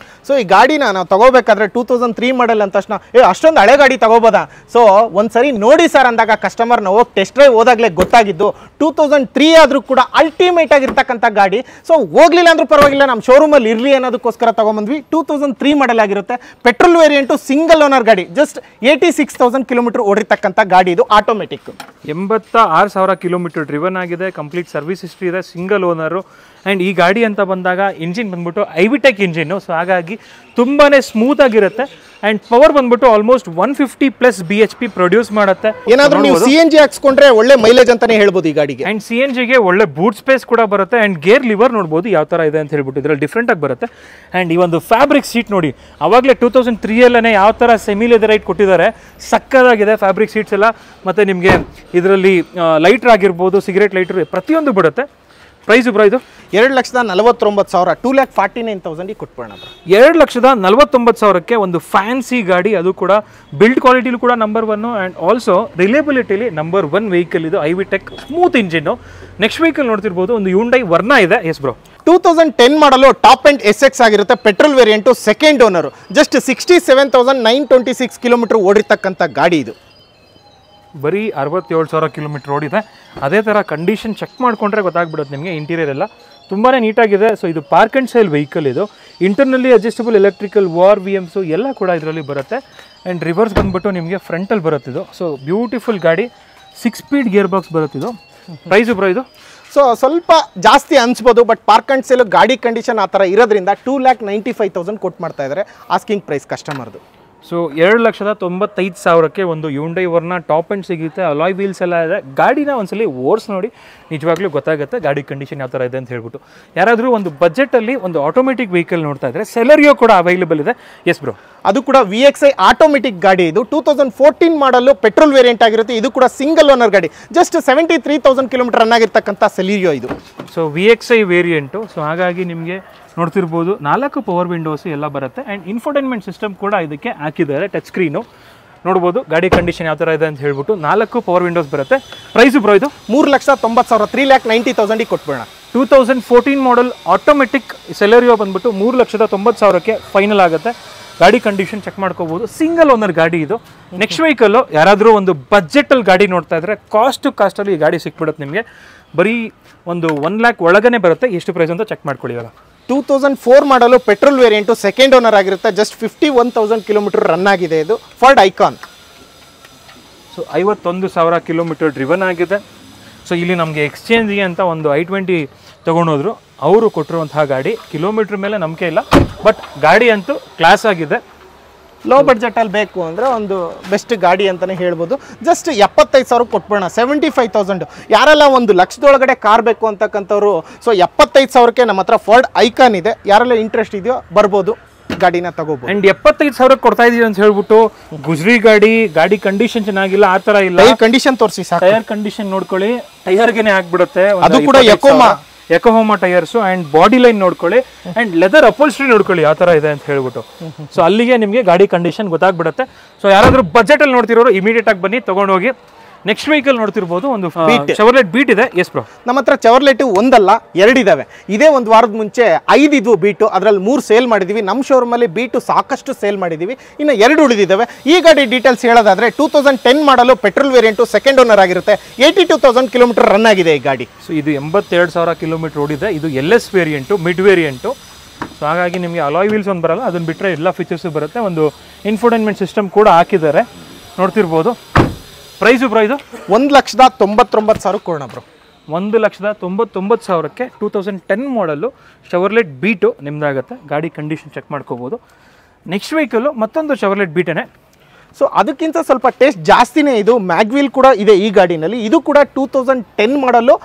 ಸೊ ಈ ಗಾಡಿನ ನಾವು ತಗೋಬೇಕಾದ್ರೆ 2003 ಮಾಡಲ್ ಅಂತ ತಕ್ಷಣ ಅಷ್ಟೊಂದು ಹಳೆ ಗಾಡಿ ತಗೋಬೋದಾ? ಸೊ ಒಂದ್ಸರಿ ನೋಡಿ ಸರ್ ಅಂದಾಗ ಕಸ್ಟಮರ್ನ ಹೋಗಿ ಟೆಸ್ಟ್ ಡ್ರೈವ್ ಹೋದಾಗಲೇ ಗೊತ್ತಾಗಿದ್ದು 2003 ಆದರೂ ಕೂಡ ಅಲ್ಟಿಮೇಟ್ ಆಗಿರ್ತಕ್ಕಂಥ ಗಾಡಿ. ಸೊ ಹೋಗ್ಲಿಲ್ಲ ಅಂದ್ರೂ ಪರವಾಗಿಲ್ಲ, ನಮ್ಮ ಶೋರೂಮಲ್ಲಿ ಇರಲಿ ಅನ್ನೋದಕ್ಕೋಸ್ಕರ ತಗೊಂಬಂದ್ವಿ. 2003 ಮಾಡಲ್ ಆಗಿರುತ್ತೆ, ಪೆಟ್ರೋಲ್ ವೇರಿಯಂಟು, ಸಿಂಗಲ್ ಓನರ್ ಗಾಡಿ, ಜಸ್ಟ್ 86,000 ಕಿಲೋಮೀಟರ್ ಓಡಿರ್ತಕ್ಕಂಥ ಗಾಡಿ. ಇದು ಆಟೋಮೆಟಿಕ್, 86,000 ಕಿಲೋಮೀಟರ್ ಡ್ರಿವನ್ ಆಗಿದೆ, ಕಂಪ್ಲೀಟ್ ಸರ್ವಿಸ್ ಹಿಸ್ಟ್ರಿ ಇದೆ, ಸಿಂಗಲ್ ಓನರು. ಆ್ಯಂಡ್ ಈ ಗಾಡಿ ಅಂತ ಬಂದಾಗ ಇಂಜಿನ್ ಬಂದ್ಬಿಟ್ಟು ಐವಿಟೆಕ್ ಇಂಜಿನ್ನು. ಸೊ ಹಾಗಾಗಿ ತುಂಬಾ ಸ್ಮೂತ್ ಆಗಿರುತ್ತೆ. ಆ್ಯಂಡ್ ಪವರ್ ಬಂದ್ಬಿಟ್ಟು ಆಲ್ಮೋಸ್ಟ್ 150+ BHP ಪ್ರೊಡ್ಯೂಸ್ ಮಾಡುತ್ತೆ. ಏನಾದರೂ ನೀವು CNG ಹಾಕ್ಸ್ಕೊಂಡ್ರೆ ಒಳ್ಳೆ ಮೈಲೇಜ್ ಅಂತಾನೆ ಹೇಳ್ಬೋದು ಈ ಗಾಡಿಗೆ. ಆ್ಯಂಡ್ CNGಗೆ ಒಳ್ಳೆ ಬೂಟ್ ಸ್ಪೇಸ್ ಕೂಡ ಬರುತ್ತೆ. ಆ್ಯಂಡ್ ಗೇರ್ ಲಿವರ್ ನೋಡ್ಬೋದು ಯಾವ ಥರ ಇದೆ ಅಂತ ಹೇಳ್ಬಿಟ್ಟು, ಇದರಲ್ಲಿ ಡಿಫ್ರೆಂಟಾಗಿ ಬರುತ್ತೆ. ಆ್ಯಂಡ್ ಈ ಒಂದು ಫ್ಯಾಬ್ರಿಕ್ ಸೀಟ್ ನೋಡಿ, ಆವಾಗಲೇ 2003 ಯಾವ ಥರ ಸೆಮಿ ಲೆದರೈಟ್ ಕೊಟ್ಟಿದ್ದಾರೆ, ಸಕ್ಕದಾಗಿದೆ ಫ್ಯಾಬ್ರಿಕ್ ಸೀಟ್ಸ್ ಎಲ್ಲ. ಮತ್ತು ನಿಮಗೆ ಇದರಲ್ಲಿ ಲೈಟ್ರ್ ಆಗಿರ್ಬೋದು, ಸಿಗರೇಟ್ ಲೈಟ್ರ್ ಪ್ರತಿಯೊಂದು ಬಿಡುತ್ತೆ. ಪ್ರೈಸ್ ಬ್ರೋ ಇದು 2,49,000, 2,49,000 ಕೊಟ್ಬಿಡೋಣ. 2,49,000ಕ್ಕೆ ಒಂದು ಫ್ಯಾನ್ಸಿ ಗಾಡಿ, ಅದು ಕೂಡ ಬಿಲ್ಡ್ ಕ್ವಾಲಿಟಿಲೂ ಕೂಡ ನಂಬರ್ 1 ಆ್ಯಂಡ್ ಆಲ್ಸೋ ರಿಲೇಬಿಲಿಟಿಲಿ ನಂಬರ್ 1 ವೆಹಿಕಲ್ ಇದು. IVTEC smooth engine. Next vehicle ನೋಡ್ತಿರ್ಬೋದು, ಒಂದು ಹ್ಯುಂಡೈ ವರ್ನಾ ಇದೆ. Yes bro, 2010 model top end SX ಆಗಿರುತ್ತೆ, petrol variant, second owner, just 67,926 kilometre ಓಡಿರ್ತಕ್ಕಂಥ ಗಾಡಿ ಇದು. ಬರೀ 67,000 ಕಿಲೋಮೀಟರ್ ಓಡಿದೆ. ಅದೇ ಥರ ಕಂಡೀಷನ್ ಚೆಕ್ ಮಾಡಿಕೊಂಡ್ರೆ ಗೊತ್ತಾಗ್ಬಿಡುತ್ತೆ ನಿಮಗೆ. ಇಂಟೀರಿಯರ್ ಎಲ್ಲ ತುಂಬಾ ನೀಟಾಗಿದೆ. ಸೊ ಇದು ಪಾರ್ಕ್ ಆ್ಯಂಡ್ ಸೇಲ್ ವೆಹಿಕಲ್ ಇದು. ಇಂಟರ್ನಲ್ಲಿ ಅಡ್ಜಸ್ಟಬಲ್ ಎಲೆಕ್ಟ್ರಿಕಲ್ ವಾರ್ VMಸು ಎಲ್ಲ ಕೂಡ ಇದರಲ್ಲಿ ಬರುತ್ತೆ. ಆ್ಯಂಡ್ ರಿವರ್ಸ್ ಬಂದ್ಬಿಟ್ಟು ನಿಮಗೆ ಫ್ರಂಟಲ್ಲಿ ಬರುತ್ತಿದ್ದು. ಸೊ ಬ್ಯೂಟಿಫುಲ್ ಗಾಡಿ, 6 ಸ್ಪೀಡ್ ಗೇರ್ ಬಾಕ್ಸ್ ಬರುತ್ತಿದ್ದು. ಪ್ರೈಸು ಬ್ರೋ ಇದು ಸೊ ಸ್ವಲ್ಪ ಜಾಸ್ತಿ ಅನ್ಸ್ಬೋದು, ಬಟ್ ಪಾರ್ಕ್ ಆ್ಯಂಡ್ ಸೇಲ್ ಗಾಡಿ ಕಂಡೀಷನ್ ಆ ಥರ ಇರೋದ್ರಿಂದ 2,95,000 ಕೊಟ್ಟು ಮಾಡ್ತಾ ಇದ್ದಾರೆ. ಆಸ್ಕಿಂಗ್ ಪ್ರೈಸ್ ಕಸ್ಟಮರ್ದು. ಸೊ 2,95,000ಕ್ಕೆ ಒಂದು ಹ್ಯುಂಡೈ ವರ್ನಾ ಟಾಪ್ ಎಂಡ್ ಸಿಗುತ್ತೆ. ಅಲಾಯ್ ವೀಲ್ಸ್ ಎಲ್ಲ ಇದೆ. ಗಾಡಿನ ಒಂದ್ಸಲಿ ಓಡಿಸಿ ನೋಡಿ, ನಿಜವಾಗ್ಲೂ ಗೊತ್ತಾಗುತ್ತೆ ಗಾಡಿ ಕಂಡೀಷನ್ ಯಾವ ಥರ ಇದೆ ಅಂತ ಹೇಳ್ಬಿಟ್ಟು. ಯಾರಾದರೂ ಒಂದು ಬಜೆಟಲ್ಲಿ ಒಂದು ಆಟೋಮೆಟಿಕ್ ವೆಹಿಕಲ್ ನೋಡ್ತಾ ಇದ್ರೆ ಸೆಲೆರಿಯೋ ಕೂಡ ಅವೈಲೇಬಲ್ ಇದೆ. ಎಸ್ ಬ್ರೋ, ಅದು ಕೂಡ VXI ಆಟೋಮೆಟಿಕ್ ಗಾಡಿ. ಇದು 2014 ಮಾಡಲು ಪೆಟ್ರೋಲ್ ವೇರಿಯಂಟ್ ಆಗಿರುತ್ತೆ. ಇದು ಕೂಡ ಸಿಂಗಲ್ ಓನರ್ ಗಾಡಿ, ಜಸ್ಟ್ 73,000 ಕಿಲೋಮೀಟರ್ ರನ್ ಆಗಿರ್ತಕ್ಕಂಥ ಸೆಲೆರಿಯೋ ಇದು. So VXI variant. ಸೊ ಹಾಗಾಗಿ ನಿಮಗೆ ನೋಡ್ತಿರ್ಬೋದು 4 ಪವರ್ ವಿಂಡೋಸು ಎಲ್ಲ ಬರುತ್ತೆ. ಆ್ಯಂಡ್ ಇನ್ಫೋಟೈನ್ಮೆಂಟ್ ಸಿಸ್ಟಮ್ ಕೂಡ ಇದಕ್ಕೆ ಹಾಕಿದ್ದಾರೆ, ಟಚ್ ಸ್ಕ್ರೀನು. ನೋಡ್ಬೋದು ಗಾಡಿ ಕಂಡೀಷನ್ ಯಾವ ಥರ ಇದೆ ಅಂತ ಹೇಳ್ಬಿಟ್ಟು. 4 ಪವರ್ ವಿಂಡೋಸ್ ಬರುತ್ತೆ. ಪ್ರೈಸು ಬ್ರೋ ಇದು 3,90,000, 3,90,000 ಕೊಟ್ಬಿಡೋಣ. 2014 ಮಾಡಲ್ ಆಟೋಮೆಟಿಕ್ ಸೆಲೆರಿಯೋ ಬಂದ್ಬಿಟ್ಟು 3,90,000ಕ್ಕೆ ಫೈನಲ್ ಆಗುತ್ತೆ. ಗಾಡಿ ಕಂಡೀಷನ್ ಚೆಕ್ ಮಾಡ್ಕೋಬೋದು. ಸಿಂಗಲ್ ಓನರ್ ಗಾಡಿ ಇದು. ನೆಕ್ಸ್ಟ್ ವೆಹಿಕಲ್ಲು ಯಾರಾದರೂ ಒಂದು ಬಜೆಟಲ್ಲಿ ಗಾಡಿ ನೋಡ್ತಾ ಇದ್ರೆ ಕಾಸ್ಟಲ್ಲಿ ಈ ಗಾಡಿ ಸಿಕ್ಬಿಡುತ್ತೆ ನಿಮಗೆ. ಬರೀ ಒಂದು 1 lakh ಒಳಗನೆ ಬರುತ್ತೆ. ಎಷ್ಟು ಪ್ರೈಸ್ ಅಂತ ಚೆಕ್ ಮಾಡ್ಕೊಳ್ಳಿ. ಇವಾಗ 2004 ಮಾಡಲು ಪೆಟ್ರೋಲ್ ವೇರಿಯಂಟು, ಸೆಕೆಂಡ್ ಓನರ್ ಆಗಿರುತ್ತೆ. ಜಸ್ಟ್ 51,000 ಕಿಲೋಮೀಟರ್ ರನ್ ಆಗಿದೆ. ಇದು Ford icon. So 51,000 kilometre driven ಆಗಿದೆ. ಸೊ ಇಲ್ಲಿ ನಮಗೆ ಎಕ್ಸ್ಚೇಂಜಿಗೆ ಅಂತ ಒಂದು i20 ತೊಗೊಂಡೋದ್ರು. ಅವರು ಕೊಟ್ಟಿರುವಂತಹ ಗಾಡಿ. ಕಿಲೋಮೀಟ್ರ್ ಮೇಲೆ ನಂಬಿಕೆ ಇಲ್ಲ, ಬಟ್ ಗಾಡಿ ಅಂತೂ ಕ್ಲಾಸ್ ಆಗಿದೆ. ಲೋ ಬಡ್ಜೆಟಲ್ಲಿ ಬೇಕು ಅಂದರೆ ಒಂದು ಬೆಸ್ಟ್ ಗಾಡಿ ಅಂತಲೇ ಹೇಳ್ಬೋದು. ಜಸ್ಟ್ 75,000 ಕೊಟ್ಬಿಡೋಣ. 75,000. ಯಾರೆಲ್ಲ 1 ಲಕ್ಷದೊಳಗಡೆ ಕಾರ್ ಬೇಕು ಅಂತಕ್ಕಂಥವ್ರು, ಸೊ 75,000ಕ್ಕೆ ನಮ್ಮ ಹತ್ರ ಫಾರ್ಡ್ ಐಕಾನ್ ಇದೆ. ಯಾರೆಲ್ಲ ಇಂಟ್ರೆಸ್ಟ್ ಇದೆಯೋ ಬರ್ಬೋದು, ಗಾಡಿನ ತಗೋಬೋದು. ಆ್ಯಂಡ್ 75,000 ಕೊಡ್ತಾ ಇದೀವಿ ಅಂತ ಹೇಳ್ಬಿಟ್ಟು ಗುಜ್ರಿ ಗಾಡಿ ಕಂಡೀಷನ್ ಚೆನ್ನಾಗಿಲ್ಲ ಆ ಥರ ಇಲ್ಲ. ಕಂಡೀಷನ್ ತೋರಿಸಿ ಸಾಕು. ಟೈರ್ ಕಂಡೀಷನ್ ನೋಡ್ಕೊಳ್ಳಿ, ಟೈರ್ಗೆನೆ ಹಾಕ್ಬಿಡುತ್ತೆ. ಅದು ಕೂಡ ಎಕೋಹೋಮಾ ಟೈರ್ಸು. ಆ್ಯಂಡ್ ಬಾಡಿ ಲೈನ್ ನೋಡ್ಕೊಳ್ಳಿ, ಆ್ಯಂಡ್ ಲೆದರ್ ಅಪೋಲ್ಸ್ಟ್ರಿ ನೋಡ್ಕೊಳ್ಳಿ ಯಾವ ಥರ ಇದೆ ಅಂತ ಹೇಳ್ಬಿಟ್ಟು. ಸೊ ಅಲ್ಲಿಗೆ ನಿಮಗೆ ಗಾಡಿ ಕಂಡೀಷನ್ ಗೊತ್ತಾಗ್ಬಿಡುತ್ತೆ. ಸೊ ಯಾರಾದರೂ ಬಜೆಟಲ್ಲಿ ನೋಡ್ತಿರೋರು ಇಮಿಡಿಯೇಟ್ ಆಗಿ ಬನ್ನಿ, ತೊಗೊಂಡೋಗಿ. ನೆಕ್ಸ್ಟ್ ವೆಹಿಕಲ್ ನೋಡ್ತಿರ್ಬೋದು, ಒಂದು ಚೆವರ್ಲೆಟ್ ಬೀಟ್ ಇದೆ. ಎಸ್ ಬ್ರೋ, ನಮ್ಮ ಹತ್ರ ಚೆವರ್ಲೆಟ್ ಒಂದಲ್ಲ 2 ಇದಾವೆ. ಇದೇ ಒಂದು ವಾರದ ಮುಂಚೆ 5 ಇದ್ವು ಬೀಟು, ಅದರಲ್ಲಿ 3 ಸೇಲ್ ಮಾಡಿದ್ದೀವಿ. ನಮ್ಮ ಶೋರೂಮಲ್ಲಿ ಬೀಟು ಸಾಕಷ್ಟು ಸೇಲ್ ಮಾಡಿದ್ದೀವಿ, ಇನ್ನು 2 ಉಳಿದಿದ್ದಾವೆ. ಈ ಗಾಡಿ ಡೀಟೇಲ್ಸ್ ಹೇಳೋದಾದ್ರೆ 2010 ಮಾಡಲು ಪೆಟ್ರೋಲ್ ವೇರಿಯಂಟು, ಸೆಕೆಂಡ್ ಓನರ್ ಆಗಿರುತ್ತೆ. 82,000 ಕಿಲೋಮೀಟರ್ ರನ್ ಆಗಿದೆ ಈ ಗಾಡಿ. ಸೊ ಇದು 82,000 ಕಿಲೋಮೀಟರ್ ಓಡಿದೆ. ಇದು LS variant, mid variant. So ಹಾಗಾಗಿ ನಿಮಗೆ ಅಲಾಯ್ ವೀಲ್ಸ್ ಒಂದು ಬರಲ್ಲ, ಅದನ್ನು ಬಿಟ್ಟರೆ ಎಲ್ಲ ಫೀಚರ್ಸು ಬರುತ್ತೆ. ಒಂದು ಇನ್ಫೋಟೈನ್ಮೆಂಟ್ ಸಿಸ್ಟಮ್ ಕೂಡ ಹಾಕಿದ್ದಾರೆ, ನೋಡ್ತಿರ್ಬೋದು. ಪ್ರೈಸು ಬ್ರೋ ಇದು 1,99,000 ಕೊಡೋಣ ಬ್ರೋ. 1,99,000ಕ್ಕೆ 2010 ಮಾಡಲು ಶವರ್ಲೆಟ್ ಬೀಟು ನಿಮ್ದಾಗುತ್ತೆ. ಗಾಡಿ ಕಂಡೀಷನ್ ಚೆಕ್ ಮಾಡ್ಕೋಬೋದು. ನೆಕ್ಸ್ಟ್ ವೆಹಿಕಲ್ಲು ಮತ್ತೊಂದು ಶವರ್ಲೆಟ್ ಬೀಟೇನೆ. ಸೊ ಅದಕ್ಕಿಂತ ಸ್ವಲ್ಪ ಟೇಸ್ಟ್ ಜಾಸ್ತಿನೇ. ಇದು ಮ್ಯಾಗ್ವೀಲ್ ಕೂಡ ಇದೆ ಈ ಗಾಡಿನಲ್ಲಿ. ಇದು ಕೂಡ 2010 ಮಾಡಲು,